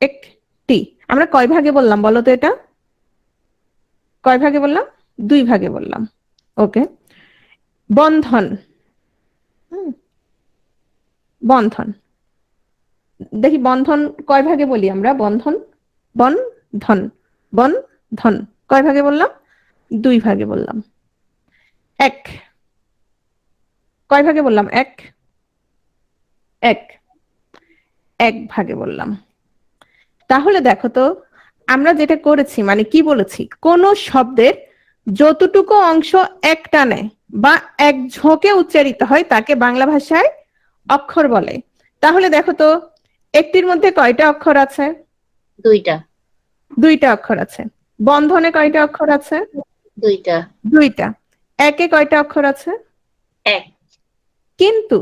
এক টি। আমরা কয় ভাগে বললাম বলো তো? এটা কয় ভাগে বললাম? দুই ভাগে বললাম। ওকে, বন্ধন, বন্ধন, দেখি বন্ধন কয় ভাগে বলি আমরা? বন্ধন, বন্ধন, বন্ধন কয় ভাগে বললাম? দুই ভাগে বললাম। এক কয় ভাগে বললাম? এক, এক, এক ভাগে বললাম। তাহলে দেখো তো আমরা যেটা করেছি মানে কি বলেছি? কোন শব্দের যতটুকু অংশ একটানে বা এক ঝোঁকে উচ্চারিত হয় তাকে বাংলা ভাষায় অক্ষর বলে। তাহলে দেখো তো একটির মধ্যে কয়টা অক্ষর আছে? দুইটা। দুইটা অক্ষর আছে। বন্ধনে কয়টা অক্ষর আছে? দুইটা। দুইটা। একে কয়টা অক্ষর আছে? এক। কিন্তু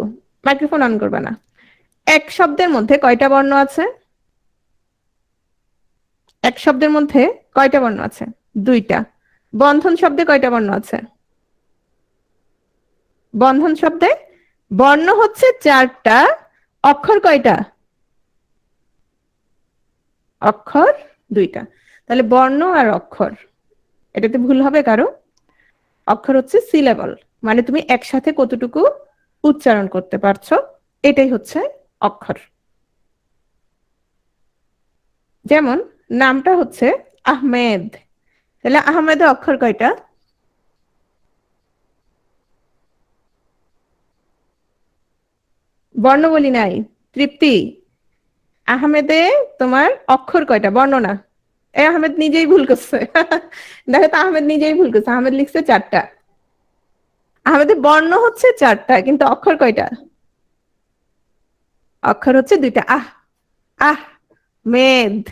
মাইক্রোফোন অন করবে না। এক শব্দের মধ্যে কয়টা বর্ণ আছে? এক শব্দের মধ্যে কয়টা বর্ণ আছে? দুইটা। বন্ধন শব্দে কয়টা বর্ণ আছে? বন্ধন শব্দে বর্ণ হচ্ছে চারটা, অক্ষর কয়টা? অক্ষর দুইটা। তাহলে বর্ণ আর অক্ষর, এটাতে ভুল হবে কারো? অক্ষর হচ্ছে সিলেবল, মানে তুমি একসাথে কতটুকু উচ্চারণ করতে পারছো, এটাই হচ্ছে অক্ষর। যেমন নামটা হচ্ছে আহমেদ, তাহলে আহমেদে অক্ষর কয়টা? বর্ণ বলি নাই, তৃপ্তি। আহমেদে তোমার অক্ষর কয়টা? বর্ণ না। এ আহমেদ নিজেই ভুল করছে। দেখো তো, আহমেদ নিজেই ভুল করছে, আহমেদ লিখছে চারটা। আহমেদের বর্ণ হচ্ছে চারটা কিন্তু অক্ষর কয়টা? অক্ষর হচ্ছে দুইটা। আহ, আহ মেদ,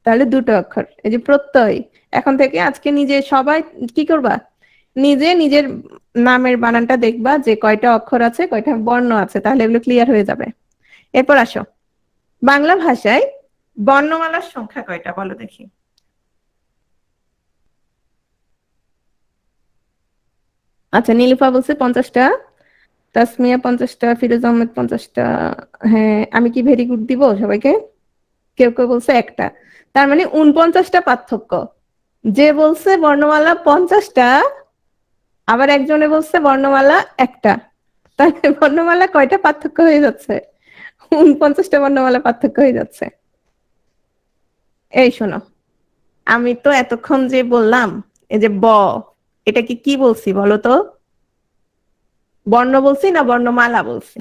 তাহলে দুটো অক্ষর। এই যে প্রত্যয়, এখন থেকে আজকে নিজে সবাই কি করবা? নিজে নিজের নামের বানানটা দেখবা যে কয়টা অক্ষর আছে কয়টা বর্ণ আছে, তাহলে এগুলো ক্লিয়ার হয়ে যাবে। এরপর আসো, বাংলা ভাষায় বর্ণমালার সংখ্যা কয়টা বলো দেখি? আচ্ছা, নীলুফা বলছে 50টা, তাসমিয়া 50টা, ফিরোজ আহমেদ 50টা। হ্যাঁ, আমি কি ভেরি গুড দিব সবাইকে? কেউ কেউ বলছে একটা। তার মানে 49টা পার্থক্য। যে বলছে বর্ণমালা 50টা, আবার একজনে বলছে বর্ণমালা একটা। তাহলে বর্ণমালা কয়টা পার্থক্য হয়ে যাচ্ছে? 49টা বর্ণমালা পার্থক্য হয়ে যাচ্ছে। এই শোনো, আমি তো এতক্ষণ যে বললাম এই যে এটা কি বলছি বলো তো? বর্ণ বলছি না বর্ণমালা বলছি?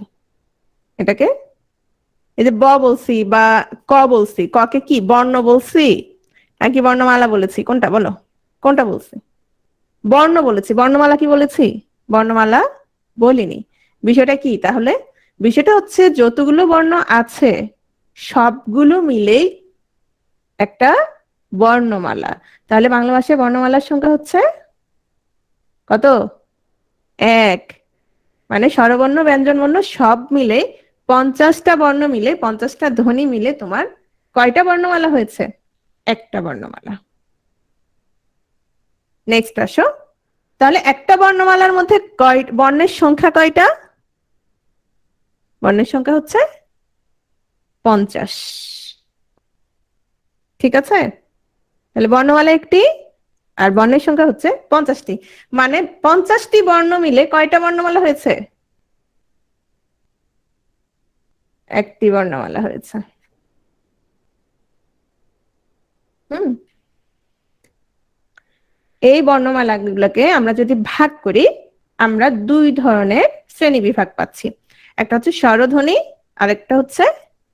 এটাকে এই যে বলছি বা বলছি, কে কি বর্ণ বলছি নাকি বর্ণমালা বলেছি? কোনটা বলো, কোনটা বলছি? বর্ণ বলেছি। বর্ণমালা কি বলেছি? বর্ণমালা বলিনি। বিষয়টা কি তাহলে? বিষয়টা হচ্ছে যতগুলো বর্ণ আছে সবগুলো মিলেই একটা বর্ণমালা। তাহলে বাংলা ভাষায় বর্ণমালার সংখ্যা হচ্ছে কত? 1। মানে স্বরবর্ণ ব্যঞ্জনবর্ণ সব মিলে 50টা বর্ণ মিলে, 50টা ধ্বনি মিলে তোমার কয়টা বর্ণমালা হয়েছে? একটা বর্ণমালা। নেক্সট আসো। তাহলে একটা বর্ণমালার মধ্যে বর্ণের সংখ্যা কয়টা? বর্ণের সংখ্যা হচ্ছে 50। ঠিক আছে? তাহলে বর্ণমালা একটি আর বর্ণের সংখ্যা হচ্ছে 50টি। মানে 50টি বর্ণ মিলে কয়টা বর্ণমালা হয়েছে? একটি বর্ণমালা হয়েছে। হুম, এই বর্ণমালাগুলোকে আমরা যদি ভাগ করি, আমরা 2 ধরনের শ্রেণী বিভাগ পাচ্ছি। একটা হচ্ছে স্বরধ্বনি আর একটা হচ্ছে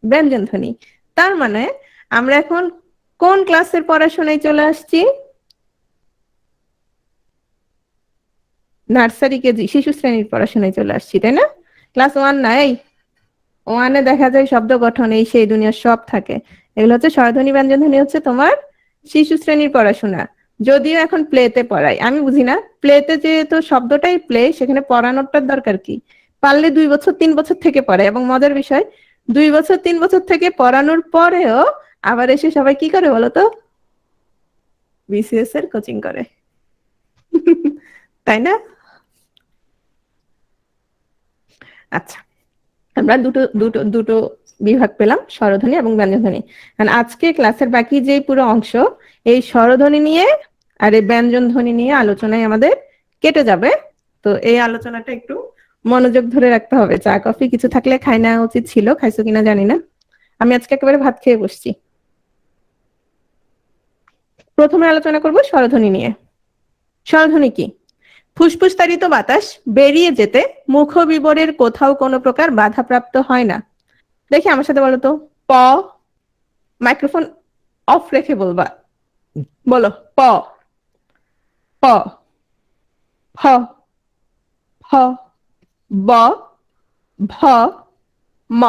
ব্যঞ্জন ধ্বনি। তার মানে আমরা এখন কোন ক্লাসের পড়াশোনায় চলে আসছি? নার্সারি কেজি শিশু শ্রেণীর পড়াশোনায় চলে আসছি, তাই না? ক্লাস 1 না? এই 1-এ দেখা যায় শব্দ গঠন এই সেই দুনিয়ার সব থাকে। এগুলো হচ্ছে স্বরধ্বনি ব্যঞ্জন ধ্বনি, হচ্ছে তোমার শিশু শ্রেণীর পড়াশোনা। যদিও এখন প্লেতে পড়াই, আমি বুঝি না প্লেতে যেহেতু শব্দটাই প্লে, সেখানে পড়ানোটার দরকার কি? পারলে 2 বছর 3 বছর থেকে পড়ায়। এবং মজার বিষয়, 2 বছর 3 বছর থেকে পড়ানোর পরেও আবার এসে সবাই কি করে বলতো? বিসিএস এর কোচিং করে। তাই না? আচ্ছা, আমরা দুটো দুটো দুটো বিভাগ পেলাম, স্বরধ্বনি এবং ব্যঞ্জনধ্বনি। কারণ আজকে ক্লাসের বাকি যে পুরো অংশ এই স্বরধ্বনি নিয়ে আর এই ব্যঞ্জন ধ্বনি নিয়ে আলোচনায় আমাদের কেটে যাবে। তো এই আলোচনাটা একটু মনোযোগ ধরে রাখতে হবে। চা কফি কিছু থাকলে খাই না উচিত ছিল, খাইছো কিনা জানি না। আমি আজকে একেবারে ভাত খেয়ে বসছি। প্রথমে আলোচনা করব স্বরধ্বনি নিয়ে। স্বরধ্বনি কি? ফুসফুস তাড়িত বাতাস বেরিয়ে যেতে মুখ বিবরের কোথাও কোনো প্রকার বাধাপ্রাপ্ত হয় না। দেখি আমার সাথে বলো তো। মাইক্রোফোন অফ রেখে বলবা। বলো। প প ফ ফ ব ভ ম।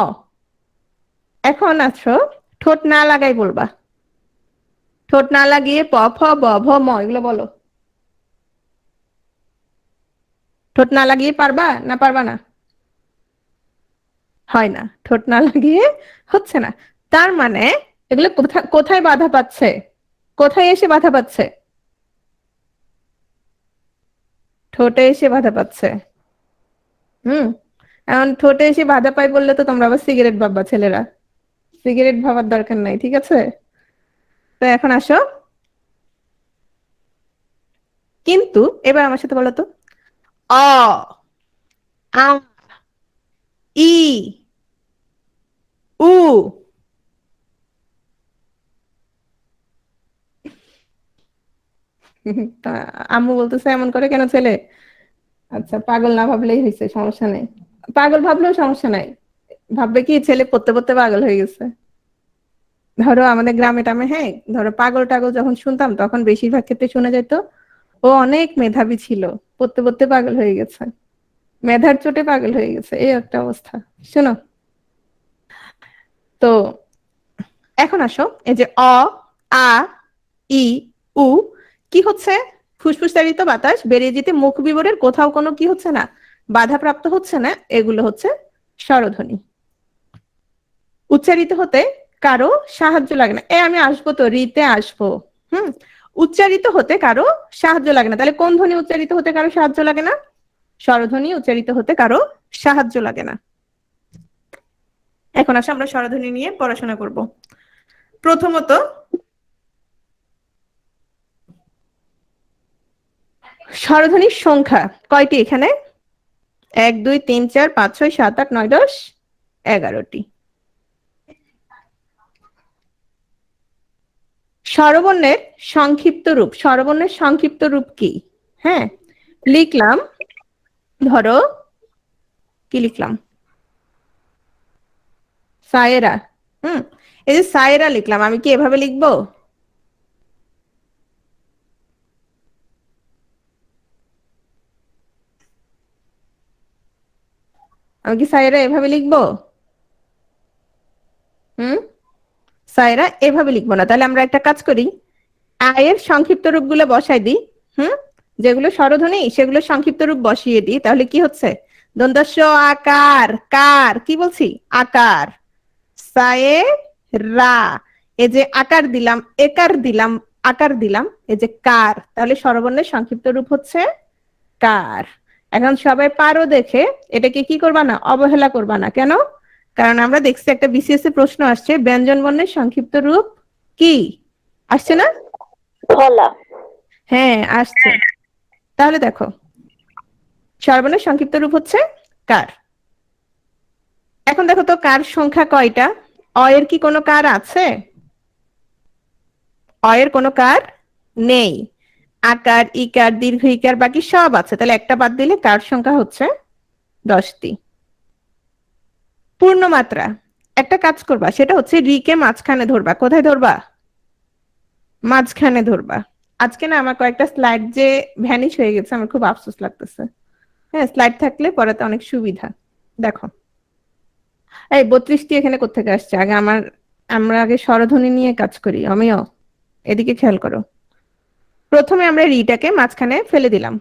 এখন আছো ঠোঁট না লাগাই বলবা। ঠোঁট না লাগিয়ে প ফ ব ভ ম এগুলো বলো। ঠোঁট না লাগিয়ে পারবা না পারবা না? হয় না, ঠোঁট না লাগিয়ে হচ্ছে না। তার মানে এগুলো কোথায় কোথায় বাধা পাচ্ছে? কোথায় এসে বাধা পাচ্ছে? ঠোঁটে এসে বাধা পাচ্ছে। এখন ঠোঁটে এসে বাধা পাই বললে তো তোমরা আবার সিগারেট ভাববা। ছেলেরা সিগারেট ভাবার দরকার নাই, ঠিক আছে? তো এখন আসো, কিন্তু এবার আমার সাথে বলো তো। অ আ ই উ। তা আম্মু বলতেছে এমন করে কেন ছেলে? আচ্ছা, পাগল না ভাবলেই হয়েছে, সমস্যা নেই। পাগল ভাবলেও সমস্যা নাই। ভাববে কি ছেলে পড়তে পড়তে পাগল হয়ে গেছে। ধরো আমাদের গ্রামে টামে, হ্যাঁ, ধরো পাগল টাগল যখন শুনতাম তখন বেশিরভাগ ক্ষেত্রে শোনা যেত ও অনেক মেধাবী ছিল, পড়তে পড়তে পাগল হয়ে গেছে, মেধার চোটে পাগল হয়ে গেছে, এই একটা অবস্থা। শোনো তো, এখন আসো এই যে অ আ ই উ কি হচ্ছে? ফুসফুস তাড়িত বাতাস বেরিয়ে যেতে মুখ বিবরের কোথাও কোনো কি হচ্ছে না, বাধাপ্রাপ্ত হচ্ছে না। এগুলো হচ্ছে স্বরধ্বনি। উচ্চারিত হতে কারো সাহায্য লাগে না। আমি আসবো তো, রিতে আসবো। উচ্চারিত হতে কারো সাহায্য লাগে না। তাহলে কোন ধ্বনি উচ্চারিত হতে কারো সাহায্য লাগে না? স্বরধ্বনি উচ্চারিত হতে কারো সাহায্য লাগে না। এখন আসলে আমরা স্বরধ্বনি নিয়ে পড়াশোনা করব। প্রথমত স্বরধ্বনির সংখ্যা কয়টি এখানে? 1 2 3 4 5 6 7 8 9 10 11টি। স্বরবর্ণের সংক্ষিপ্ত রূপ, স্বরবর্ণের সংক্ষিপ্ত রূপ কি? হ্যাঁ, লিখলাম, ধরো কি লিখলাম, সায়েরা। এই যে সায়েরা লিখলাম, আমি কি এভাবে লিখবো? আমি কি সায়েরা এভাবে লিখবো? সায়েরা এভাবে লিখবো না। তাহলে আমরা একটা কাজ করি, আয়ের সংক্ষিপ্ত রূপগুলো বসাই দিই। যেগুলো স্বরধ্বনি সেগুলো সংক্ষিপ্ত রূপ বসিয়ে দিই। তাহলে কি হচ্ছে? দন্তস্ব আকার, কার, কি বলছি? আকার। সায়ে রা, এই যে আকার দিলাম, একার দিলাম, আকার দিলাম, এই যে কার। তাহলে স্বরবর্ণের সংক্ষিপ্ত রূপ হচ্ছে কার। এখন সবাই পারো দেখে এটাকে কি করবা না, অবহেলা করবা না। কেন? কারণ আমরা দেখছি একটা বিসিএস এ প্রশ্ন আসছে, ব্যঞ্জন বর্ণের সংক্ষিপ্ত রূপ কি? আসছে না? ফলা। হ্যাঁ আসছে। তাহলে দেখো, স্বরবর্ণের সংক্ষিপ্ত রূপ হচ্ছে কার। এখন দেখো তো কার সংখ্যা কয়টা? অয়ের কি কোনো কার আছে? অয়ের কোনো কার নেই। আকার, ইকার, দীর্ঘ ইকার বাকি সব আছে। তাহলে একটা বাদ দিলে কার সংখ্যা হচ্ছে 10টি। পূর্ণমাত্রা, একটা কাজ করবা, সেটা হচ্ছে রিকে মাঝখানে ধরবা। কোথায় ধরবা? মাঝখানে ধরবা। আজকে না আমার কয়েকটা স্লাইড যে ভ্যানিশ হয়ে গেছে, আমার খুব আফসোস লাগতেছে। হ্যাঁ, স্লাইড থাকলে পড়াতে অনেক সুবিধা। দেখো, এই 32টি এখানে কোত্থেকে আসছে? আমরা আগে স্বরধ্বনি নিয়ে কাজ করি। আমিও এদিকে খেয়াল করো। প্রথমে আমরা রিটাকে মাঝখানে ফেলে দিলাম।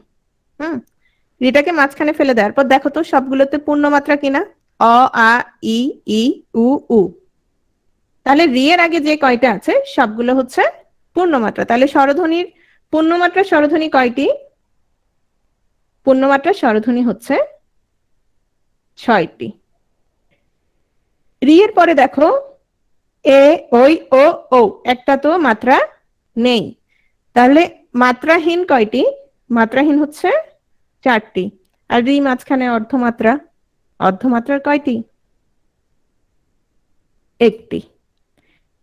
রিটাকে মাঝখানে ফেলে দেওয়ার পর দেখো তো সবগুলোতে পূর্ণমাত্রা কিনা? অ, আ, ই, ই, উ, উ। তাহলে রি এর আগে যে কয়টা আছে সবগুলো হচ্ছে পূর্ণমাত্রা। তাহলে স্বরধ্বনির পূর্ণমাত্রা স্বরধ্বনি কয়টি? পূর্ণমাত্রা স্বরধ্বনি হচ্ছে 6টি। রি এর পরে দেখো এ, ওই, ও, ও, একটা তো মাত্রা নেই। তাহলে মাত্রাহীন কয়টি? মাত্রাহীন হচ্ছে 4টি। আর রি মাঝখানে অর্ধমাত্রা, অর্ধমাত্রার কয়টি? 1টি।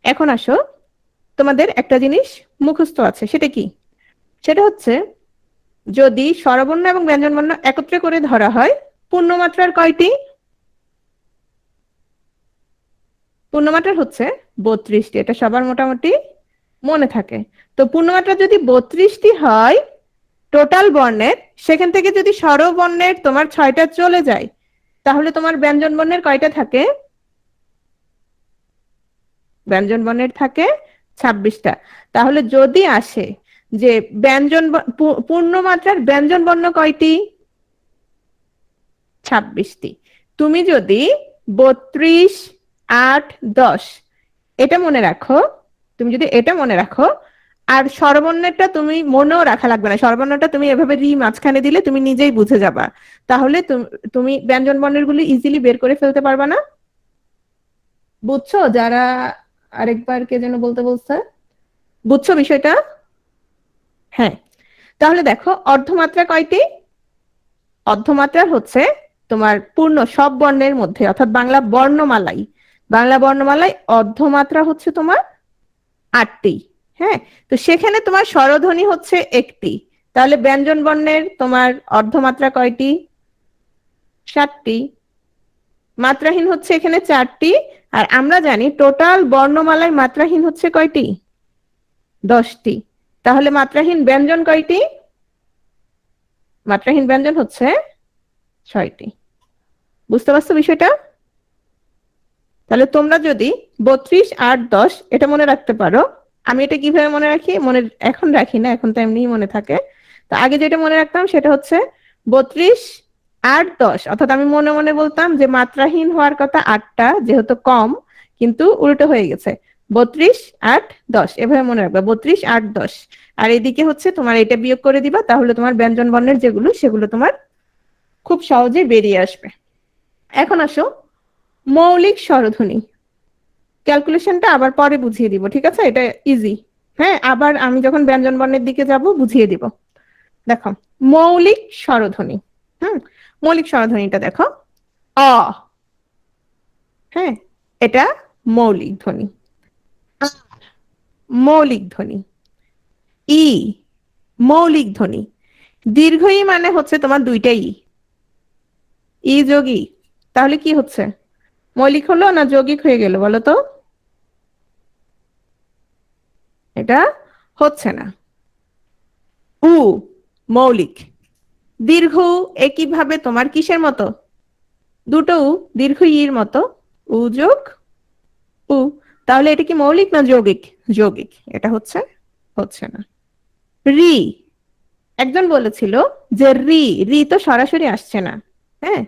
এখন আসো, তোমাদের একটা জিনিস মুখস্থ আছে, সেটা কি? সেটা হচ্ছে যদি স্বরবর্ণ এবং ব্যঞ্জনবর্ণ একত্রে করে ধরা হয়, পূর্ণমাত্রার কয়টি? পূর্ণমাত্রার হচ্ছে 32টি। এটা সবার মোটামুটি মনে থাকে। তো পূর্ণমাত্রা যদি 32টি হয় টোটাল বর্ণের, সেখান থেকে যদি স্বরবর্ণের তোমার 6টা চলে যায়, তাহলে তোমার ব্যঞ্জন বর্ণের কয়টা থাকে? ব্যঞ্জন বর্ণের থাকে 26টা। তাহলে যদি আসে যে পূর্ণমাত্রার ব্যঞ্জন বর্ণ কয়টি? 26টি। তুমি যদি 32, 8, 10 এটা মনে রাখো, তুমি যদি এটা মনে রাখো, আর স্বরবর্ণেরটা তুমি মনেও রাখা লাগবে না, স্বরবর্ণটা তুমি এভাবে রি মাঝখানে দিলে তুমি নিজেই বুঝে যাবা। তাহলে তুমি ব্যঞ্জন বর্ণের গুলি ইজিলি বের করে ফেলতে পারবা না? বুঝছো? যারা আরেকবার কে যেন বলতে বলছে, বুঝছো বিষয়টা? হ্যাঁ। তাহলে দেখো অর্ধমাত্রা কয়টি? অর্ধমাত্রার হচ্ছে তোমার পূর্ণ সব বর্ণের মধ্যে, অর্থাৎ বাংলা বর্ণমালায় অর্ধমাত্রা হচ্ছে তোমার 8টি। হ্যাঁ, তো সেখানে তোমার স্বরধ্বনি হচ্ছে 1টি। তাহলে ব্যঞ্জন বর্ণের তোমার অর্ধমাত্রা কয়টি? 7টি। মাত্রাহীন হচ্ছে এখানে 4টি। আর আমরা জানি টোটাল বর্ণমালায় মাত্রাহীন হচ্ছে কয়টি? 10টি। তাহলে মাত্রাহীন ব্যঞ্জন কয়টি? মাত্রাহীন ব্যঞ্জন হচ্ছে 6টি। বুঝতে পারছো বিষয়টা? তাহলে তোমরা যদি 32, 8, 10 এটা মনে রাখতে পারো। আমি এটা কিভাবে মনে রাখি? এখন রাখি না, এখন তো এমনিই মনে থাকে। তো আগে যেটা মনে রাখতাম সেটা হচ্ছে 32, 8, 10, অর্থাৎ আমি মনে মনে বলতাম যে মাত্রাহীন হওয়ার কথা 8টা, যেহেতু কম, কিন্তু উল্টো হয়ে গেছে। 32, 8, 10 এভাবে মনে রাখবা, 32, 8, 10। আর এদিকে হচ্ছে তোমার এটা বিয়োগ করে দিবা, তাহলে তোমার ব্যঞ্জন বর্ণের যেগুলো সেগুলো তোমার খুব সহজেই বেরিয়ে আসবে। এখন আসো মৌলিক স্বরধ্বনি। ক্যালকুলেশনটা আবার পরে বুঝিয়ে দিব, ঠিক আছে? এটা ইজি। হ্যাঁ, আবার আমি যখন ব্যঞ্জন বর্ণের দিকে যাব বুঝিয়ে দিব। দেখো, মৌলিক স্বরধ্বনি। মৌলিক স্বরধ্বনিটা দেখো, অ, হ্যাঁ, এটা মৌলিক ধ্বনি। মৌলিক ধ্বনি। ই, মৌলিক ধ্বনি। দীর্ঘ ই মানে হচ্ছে তোমার দুইটাই ই যোগ ই, তাহলে কি হচ্ছে? মৌলিক হলো না যৌগিক হয়ে গেল বলো তো? এটা হচ্ছে না। উ, মৌলিক। দীর্ঘ উ একইভাবে তোমার কিসের মতো? দুটো উ, দীর্ঘ ইর মতো, উ যোগ উ। তাহলে এটা কি মৌলিক না যৌগিক? যৌগিক। এটা হচ্ছে না। রি, একজন বলেছিল যে রি, রি তো সরাসরি আসছে না। হ্যাঁ,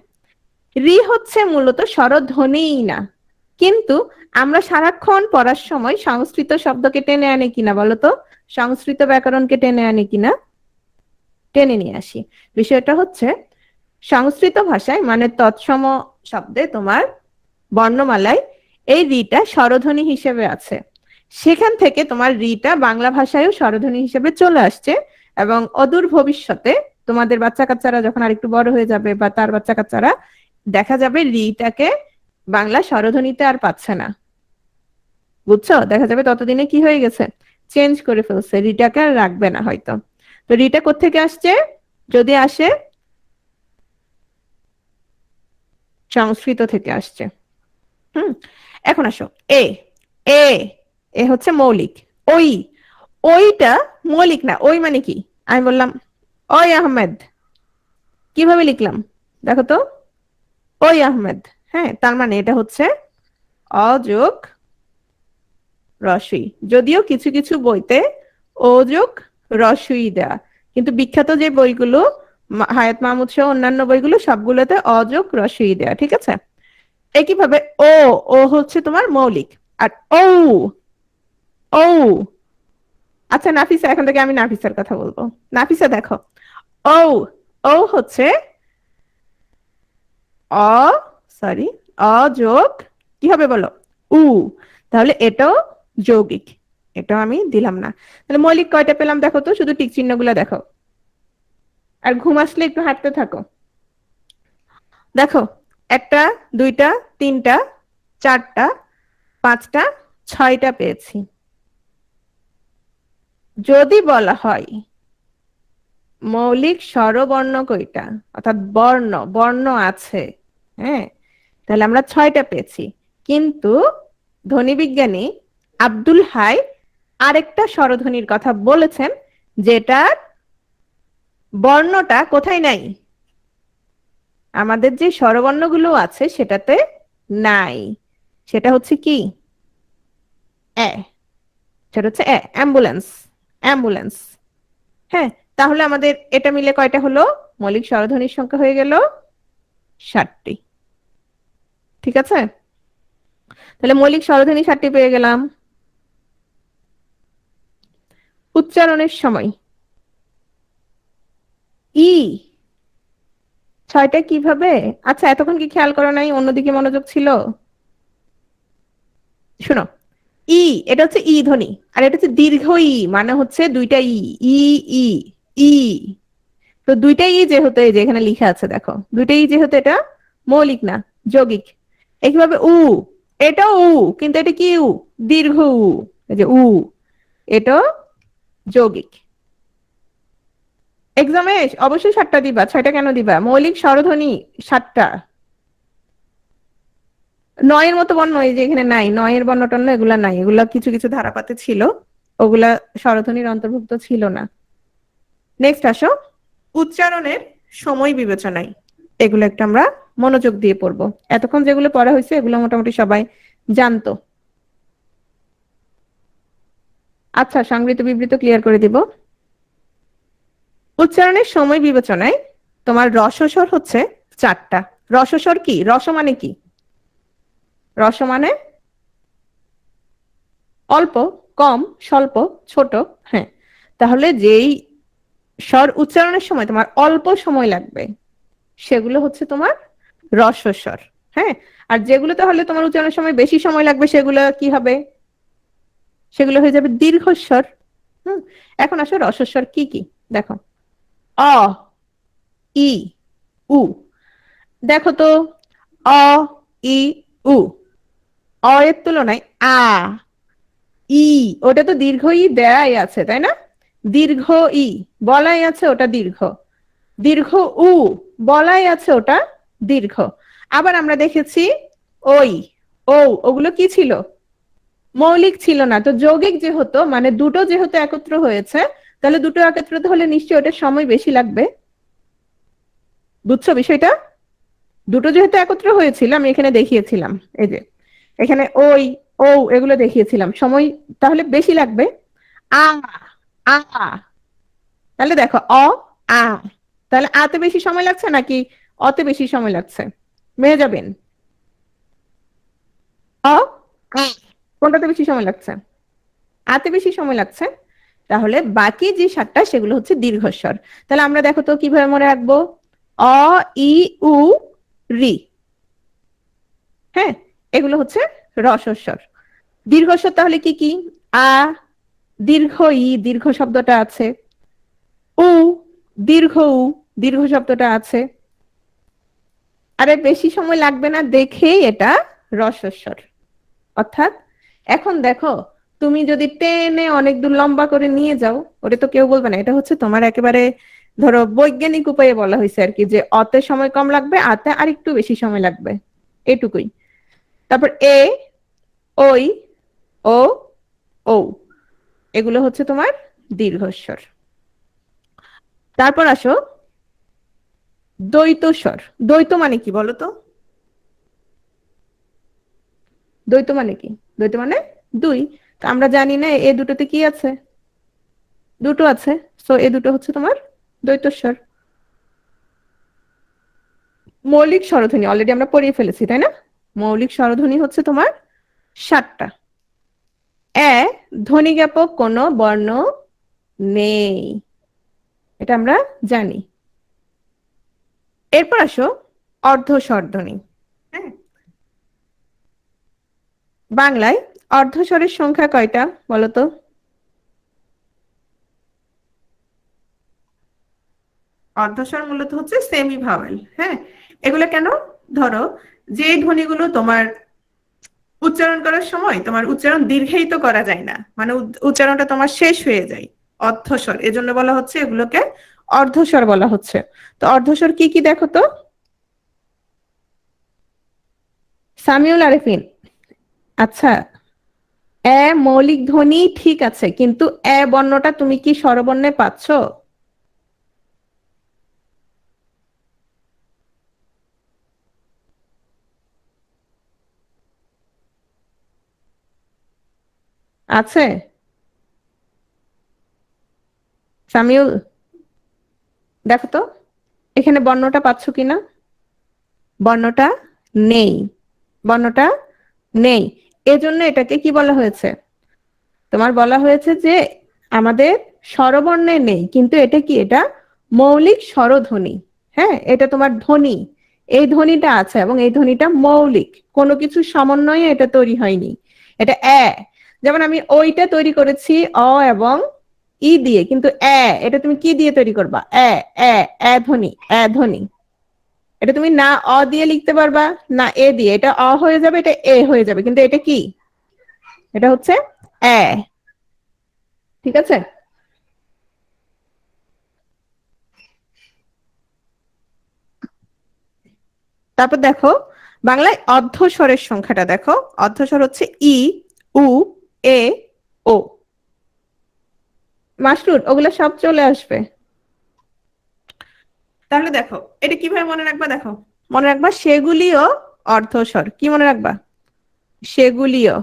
রি হচ্ছে মূলত স্বরধ্বনিই না, কিন্তু আমরা সারাক্ষণ পড়ার সময় সংস্কৃত শব্দকে টেনে আনি কিনা বলতো? সংস্কৃত ব্যাকরণকে টেনে আনি কিনা? টেনে নিয়ে আসি। বিষয়টা হচ্ছে সংস্কৃত ভাষায় মানে তৎসম শব্দে তোমার বর্ণমালায় এই রিটা স্বরধ্বনি হিসেবে আছে। সেখান থেকে তোমার রিটা বাংলা ভাষায়ও স্বরধ্বনি হিসেবে চলে আসছে, এবং অদূর ভবিষ্যতে তোমাদের বাচ্চা কাচ্চারা যখন আরেকটু বড় হয়ে যাবে বা তার বাচ্চা কাচ্চারা, দেখা যাবে রিটাকে বাংলা স্বরধ্বনিতে আর পাচ্ছে না। বুঝছো? দেখা যাবে ততদিনে কি হয়ে গেছে, চেঞ্জ করে ফেলছে, রিটাকে আর রাখবে না হয়তো। তো রিটা কোত্থেকে আসছে? যদি আসে সংস্কৃত থেকে আসছে। এখন আসো এ। এ, এ হচ্ছে মৌলিক। ওই, ওইটা মৌলিক না। ওই মানে কি? আমি বললাম ওই আহমেদ, কিভাবে লিখলাম দেখো তো? ওই আহমেদ। হ্যাঁ, তার মানে এটা হচ্ছে অ যোগ রস্বই। যদিও কিছু কিছু বইতে ও যোগ রস্বই দেয়া, কিন্তু বিখ্যাত যে বইগুলো হায়াত মাহমুদ সহ অন্যান্য বইগুলো সবগুলোতে অ যোগ রস্বই দেয়া, ঠিক আছে? একইভাবে ও, ও হচ্ছে তোমার মৌলিক। আর ও, ও, আচ্ছা নাফিসা, এখন থেকে আমি নাফিসার কথা বলবো। নাফিসা দেখো, ও, ও হচ্ছে অ, সরি, অ যোগ কি হবে বলো? উ। তাহলে এটাও যৌগিক, এটাও আমি দিলাম না। তাহলে মৌলিক কয়টা পেলাম দেখো তো? শুধু টিক চিহ্ন গুলা দেখো, আর ঘুম আসলে একটু হাঁটতে থাকো। দেখো, একটা, দুইটা, তিনটা, চারটা, পাঁচটা, ছয়টা পেয়েছি। যদি বলা হয় মৌলিক স্বরবর্ণ কয়টা, অর্থাৎ বর্ণ, বর্ণ আছে, হ্যাঁ, তাহলে আমরা 6টা পেয়েছি। কিন্তু ধ্বনিবিজ্ঞানী আব্দুল হাই আরেকটা স্বরধ্বনির কথা বলেছেন, যেটার বর্ণটা কোথায় নাই? আমাদের যে স্বরবর্ণগুলো আছে সেটাতে নাই। সেটা হচ্ছে কি? এ। সেটা হচ্ছে এ, অ্যাম্বুলেন্স। অ্যাম্বুলেন্স। হ্যাঁ, তাহলে আমাদের এটা মিলে কয়টা হলো? মৌলিক স্বরধ্বনির সংখ্যা হয়ে গেল 7টি। ঠিক আছে? তাহলে মৌলিক স্বরধ্বনি 7টি পেয়ে গেলাম। উচ্চারণের সময় ই 6টা কিভাবে? আচ্ছা, এতক্ষণ কি খেয়াল করো নাই? অন্যদিকে মনোযোগ ছিল? শোনো, ই, এটা হচ্ছে ই ধ্বনি, আর এটা হচ্ছে দীর্ঘ ই, মানে হচ্ছে দুইটা ই, ই, ই, ই। তো দুইটা ই যেহেতু এই যে এখানে লেখা আছে দেখো, দুইটা ই যেহেতু, এটা মৌলিক না, যৌগিক। একইভাবে উ, এটাও উ, কিন্তু এটা কি উ? দীর্ঘ উ, এই যে উ, এটাও যৌগিক। এক্সামে অবশ্যই 7টা দিবা, 6টা কেন দিবা? মৌলিক স্বরধ্বনি 7টা। 9-এর মতো বর্ণ এই যে এখানে নাই, 9-এর বর্ণ টর্ণ এগুলা নাই, এগুলা কিছু কিছু ধারাপাতে ছিল, ওগুলা স্বরধ্বনির অন্তর্ভুক্ত ছিল না। নেক্সট আসো, উচ্চারণের সময় বিবেচনায়। এগুলো একটা আমরা মনোযোগ দিয়ে পড়বো। এতক্ষণ যেগুলো পড়া হয়েছে এগুলো মোটামুটি সবাই জানতো। আচ্ছা, সংবৃত বিবৃত ক্লিয়ার করে দিব। উচ্চারণের সময় বিবেচনায় তোমার রসস্বর হচ্ছে 4টা। রসস্বর কি? রস মানে কি? রস মানে অল্প, কম, স্বল্প, ছোট। হ্যাঁ, তাহলে যেই স্বর উচ্চারণের সময় তোমার অল্প সময় লাগবে সেগুলো হচ্ছে তোমার রসস্বর। হ্যাঁ, আর যেগুলো তাহলে তোমার উচ্চারণের সময় বেশি সময় লাগবে সেগুলো কি হবে? সেগুলো হয়ে যাবে দীর্ঘস্বর। এখন আসো রসস্বর কি কি দেখো। অ, ই, উ। দেখো তো, অ, ই, উ। অ এর তুলনায় আ, ই, ওটা তো দীর্ঘ ই দেয়াই আছে তাই না? দীর্ঘ ই বলাই আছে, ওটা দীর্ঘ। দীর্ঘ উ বলাই আছে, ওটা দীর্ঘ। আবার আমরা দেখেছি ওই, ও, ওগুলো কি ছিল? মৌলিক ছিল না। তো যৌগিক যেহেতু, মানে দুটো যেহেতু একত্র হয়েছে, তাহলে দুটো একত্রিত হলে নিশ্চয়ই ওটার সময় বেশি লাগবে। বুঝছো বিষয়টা? দুটো যেহেতু একত্র হয়েছিল, আমি এখানে দেখিয়েছিলাম, এই যে এখানে ওই, ও, এগুলো দেখিয়েছিলাম, সময় তাহলে বেশি লাগবে। আ, আ, তাহলে দেখো অ, আ, তাহলে আতে বেশি সময় লাগছে নাকি অতে বেশি সময় লাগছে? মেয়ে যাবেন, অ, আ, কোনটাতে বেশি সময় লাগছে? আতে বেশি সময় লাগছে। তাহলে বাকি যে সাতটা সেগুলো হচ্ছে দীর্ঘস্বর। তাহলে আমরা দেখো তো কিভাবে মনে রাখবো। অ, ই, উ, রি। হ্যাঁ, এগুলো হচ্ছে রসস্বর। দীর্ঘস্বর তাহলে কি কি? আ, দীর্ঘ ই, দীর্ঘ শব্দটা আছে। উ, দীর্ঘ উ, দীর্ঘ শব্দটা আছে। আরে বেশি সময় লাগবে না দেখেই এটা রসস্বর। অর্থাৎ এখন দেখো, তুমি যদি টেনে অনেক দূর লম্বা করে নিয়ে যাও, ওটা তো কেউ বলবে না। এটা হচ্ছে তোমার একেবারে ধরো বৈজ্ঞানিক উপায়ে বলা হয়েছে আর কি, যে অতে সময় কম লাগবে, আতে আর একটু বেশি সময় লাগবে, এটুকুই। তারপর এ, ওই, ও, ও, এগুলো হচ্ছে তোমার দীর্ঘস্বর। তারপর আসো দ্বৈত স্বর। দ্বৈত মানে কি বলো তো? দ্বৈত মানে কি? দ্বৈত মানে দুই। তো আমরা জানি না এ দুটোতে কি আছে? দুটো আছে। সো এ দুটো হচ্ছে তোমার দ্বৈত স্বর। মৌলিক স্বরধ্বনি অলরেডি আমরা পড়িয়ে ফেলেছি তাই না? মৌলিক স্বরধ্বনি হচ্ছে তোমার 7টা। ধ্বনিজ্ঞাপক কোনো বর্ণ নেই, এটা আমরা জানি। এরপর আসো অর্ধ স্বরধ্বনি। হ্যাঁ, বাংলায় অর্ধ স্বরের সংখ্যা কয়টা বলতো? অর্ধস্বর মূলত হচ্ছে সেমি ভাওয়েল। হ্যাঁ, এগুলো কেন? ধরো যে ধ্বনিগুলো তোমার উচ্চারণ করার সময় তোমার উচ্চারণ দীর্ঘায়িত করা যায় না, মানে উচ্চারণটা তোমার শেষ হয়ে যায়, অর্ধস্বর, এজন্য বলা হচ্ছে এগুলোকে অর্ধস্বর বলা হচ্ছে। তো অর্ধস্বর কি কি দেখো তো। সামিউল আরেফিন, আচ্ছা, মৌলিক ধ্বনি ঠিক আছে, কিন্তু বর্ণটা তুমি কি স্বরবর্ণে পাচ্ছ? আছে সামিউল? দেখো তো এখানে বর্ণটা পাচ্ছ কিনা। বর্ণটা নেই, বর্ণটা নেই। এজন্য এটাকে কি বলা হয়েছে? তোমার বলা হয়েছে যে আমাদের স্বরবর্ণে নেই, কিন্তু এটা কি? এটা মৌলিক স্বরধ্বনি। হ্যাঁ, এটা তোমার ধ্বনি, এই ধ্বনিটা আছে এবং এই ধ্বনিটা মৌলিক, কোনো কিছু সমন্বয়ে এটা তৈরি হয়নি। এটা যেমন আমি ওইটা তৈরি করেছি অ এবং ই দিয়ে, কিন্তু এটা তুমি কি দিয়ে তৈরি করবা? ধ্বনি, ধ্বনি। এটা তুমি না অ দিয়ে লিখতে পারবা না এ দিয়ে, এটা অ হয়ে যাবে, এটা এ হয়ে যাবে, কিন্তু এটা কি? এটা হচ্ছে ঠিক আছে। তারপর দেখো বাংলায় অর্ধস্বরের সংখ্যাটা দেখো। অর্ধস্বর হচ্ছে ই, উ, এ, ও। মাসরুর ওগুলো সব চলে আসবে। তাহলে দেখো এটা কিভাবে মনে রাখবা, দেখো মনে রাখবা সেগুলিও অর্ধস্বর। কি মনে রাখবা? সেগুলিও।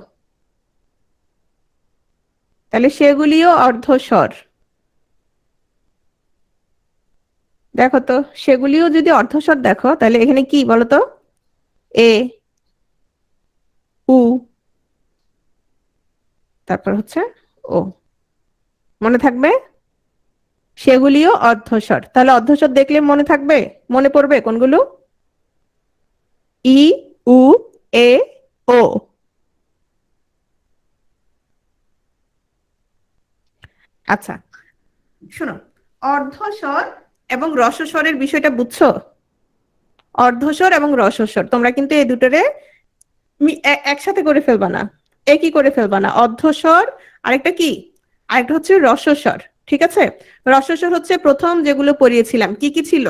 তাহলে সেগুলিও অর্ধস্বর। দেখো তো সেগুলিও যদি অর্ধস্বর দেখো, তাহলে এখানে কি বলতো? এ, উ, তারপর হচ্ছে ও। মনে থাকবে? সেগুলিও অর্ধস্বর। তাহলে অর্ধস্বর দেখলে মনে থাকবে, মনে পড়বে কোনগুলো? ই, উ, উ এ ও। আচ্ছা শোনো, অর্ধস্বর এবং রসস্বরের বিষয়টা বুঝছো? অর্ধস্বর এবং রসস্বর তোমরা কিন্তু এই দুটোরে একসাথে করে ফেলবা না, একই করে ফেলবা না। অর্ধস্বর আরেকটা কি, আরেকটা হচ্ছে রসস্বর। ঠিক আছে, রসস্বর হচ্ছে প্রথম যেগুলো পড়িয়েছিলাম কি কি ছিল,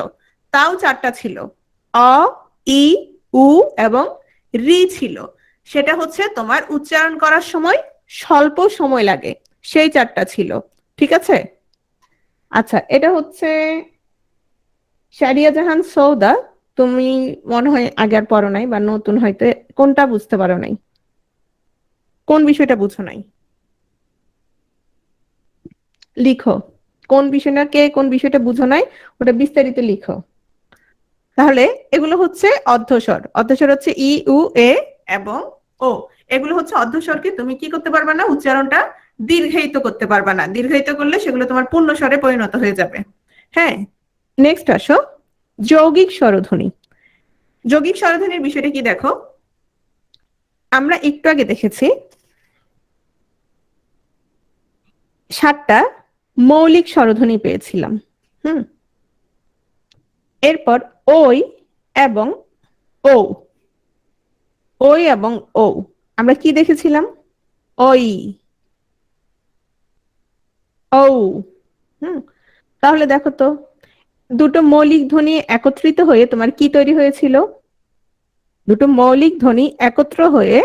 তাও 4টা ছিল, অ ই উ এবং রি ছিল। সেটা হচ্ছে তোমার উচ্চারণ করার সময় স্বল্প সময় লাগে, সেই 4টা ছিল। ঠিক আছে, আচ্ছা এটা হচ্ছে শারিয়া জাহান সৌদা। তুমি মনে হয় আগে আর পড়ো নাই বা নতুন, হয়তো কোনটা বুঝতে পারো নাই, কোন বিষয়টা বুঝো নাই লিখো। কোন বিষয়টা, কে কোন বিষয়টা বুঝো নাই ওটা বিস্তারিত লিখো। তাহলে এগুলো হচ্ছে অর্ধস্বর। অর্ধস্বর হচ্ছে ই উ এ এবং ও। এগুলো হচ্ছে অর্ধস্বরকে তুমি কি করতে পারবা না, উচ্চারণটা দীর্ঘায়িত করতে পারবা না। দীর্ঘায়িত করলে সেগুলো তোমার পূর্ণ স্বরে পরিণত হয়ে যাবে। হ্যাঁ, নেক্সট আসো যৌগিক স্বরধ্বনি। যৌগিক স্বরধ্বনির বিষয়টা কি দেখো, আমরা একটু আগে দেখেছি 7টা মৌলিক স্বরধ্বনি পেয়েছিলাম। এরপর ওই এবং ও, ওই এবং ও আমরা কি দেখেছিলাম, ওই ও। তাহলে দেখো তো, দুটো মৌলিক ধ্বনি একত্রিত হয়ে তোমার কি তৈরি হয়েছিল, দুটো মৌলিক ধ্বনি একত্র হয়ে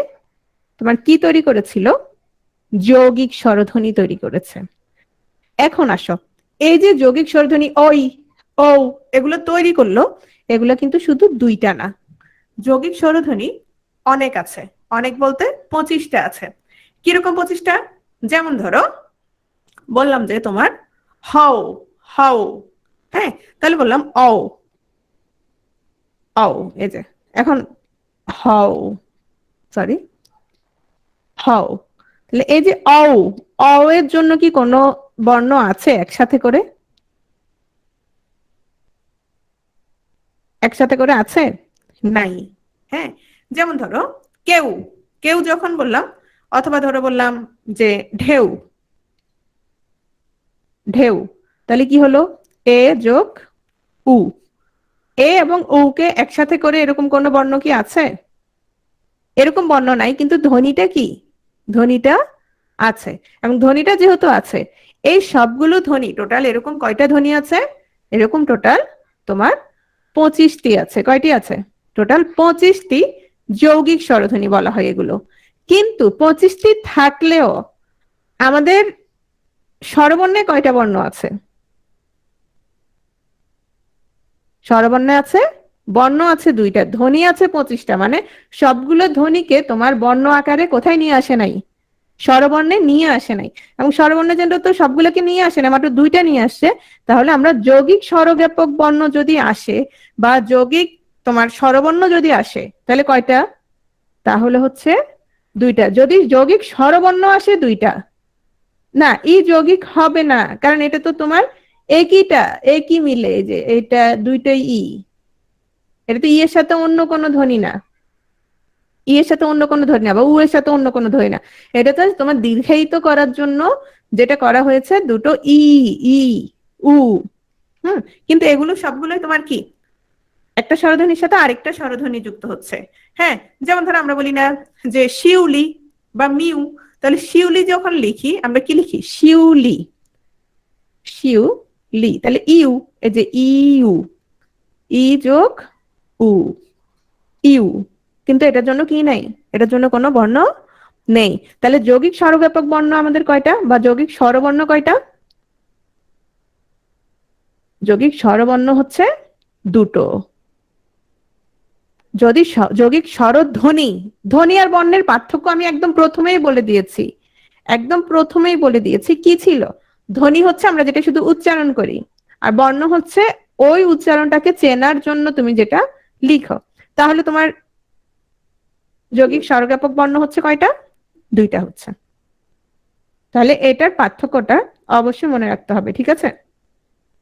তোমার কি তৈরি করেছিল, যৌগিক স্বরধ্বনি তৈরি করেছে। এখন আসো, এই যে যৌগিক স্বরধ্বনি ওই ও এগুলো তৈরি করলো, এগুলো কিন্তু শুধু 2টা না, যৌগিক স্বরধ্বনি অনেক আছে। অনেক বলতে 25টা আছে। কিরকম 25টা, যেমন ধরো বললাম যে তোমার হাও হাও, হ্যাঁ তাহলে বললাম ও ও, এই যে এখন হাও, সরি হাও, তাহলে এই যে ও, ও এর জন্য কি কোনো বর্ণ আছে একসাথে করে, একসাথে করে আছে নাই। হ্যাঁ, যেমন ধরো কেউ, কেউ যখন বললাম, অথবা ধরো বললাম যে ঢেউ ঢেউ, তাহলে কি হলো, এ যোগ উ। এ এবং উ কে একসাথে করে এরকম কোন বর্ণ কি আছে, এরকম বর্ণ নাই, কিন্তু ধ্বনিটা কি, ধ্বনিটা আছে। এবং ধ্বনিটা যেহেতু আছে, এই সবগুলো ধ্বনি টোটাল এরকম কয়টা ধ্বনি আছে, এরকম টোটাল তোমার 25টি আছে। কয়টি আছে, টোটাল 25টি যৌগিক স্বরধ্বনি বলা হয় এগুলো। কিন্তু 25টি থাকলেও আমাদের স্বরবর্ণে কয়টা বর্ণ আছে, স্বরবর্ণে আছে, বর্ণ আছে 2টা, ধ্বনি আছে 25টা। মানে সবগুলো ধ্বনিকে তোমার বর্ণ আকারে কোথায় নিয়ে আসে নাই, স্বরবর্ণে নিয়ে আসে নাই। এবং স্বরবর্ণে যেন তো সবগুলোকে নিয়ে আসে না, মাত্র 2টা নিয়ে আসছে। তাহলে আমরা যৌগিক স্বরজ্ঞাপক বর্ণ যদি আসে বা যৌগিক তোমার স্বরবর্ণ যদি আসে, তাহলে কয়টা, তাহলে হচ্ছে 2টা। যদি যৌগিক স্বরবর্ণ আসে 2টা, না ই যৌগিক হবে না, কারণ এটা তো তোমার একইটা, একই মিলে, যে এটা 2টাই ই, এটা তো ই এর সাথে অন্য কোনো ধ্বনি না, ই এর সাথে অন্য কোনো ধ্বনি না, বা উ এর সাথে অন্য কোনো ধ্বনি না। এটা তো তোমার দীর্ঘায়িত করার জন্য যেটা করা হয়েছে, দুটো ই ই উ। কিন্তু এগুলো সবগুলোই তোমার কি, একটা স্বরধ্বনির সাথে আরেকটা স্বরধ্বনি যুক্ত হচ্ছে। হ্যাঁ, যেমন ধরো আমরা বলি না যে শিউলি বা মিউ, তাহলে শিউলি যখন লিখি আমরা কি লিখি, শিউলি শিউলি, তাহলে ইউ, এই যে ইউ, ই যোগ উ, ইউ। কিন্তু এটার জন্য কি নাই, এটার জন্য কোনো বর্ণ নেই। তাহলে যৌগিক স্বরব্যাপক বর্ণ আমাদের কয়টা, বা যৌগিক স্বরবর্ণ কয়টা, যৌগিক স্বরবর্ণ হচ্ছে 2টো। যদি যৌগিক স্বরধ্বনি, ধ্বনি আর বর্ণের পার্থক্য আমি একদম প্রথমেই বলে দিয়েছি, একদম প্রথমেই বলে দিয়েছি কি ছিল। ধ্বনি হচ্ছে আমরা যেটা শুধু উচ্চারণ করি, আর বর্ণ হচ্ছে ওই উচ্চারণটাকে চেনার জন্য তুমি যেটা লিখো। তাহলে তোমার যৌগিক স্বরজ্ঞাপক বর্ণ হচ্ছে কয়টা, 2টা হচ্ছে। তাহলে এটার পার্থক্যটা অবশ্যই মনে রাখতে হবে, ঠিক আছে।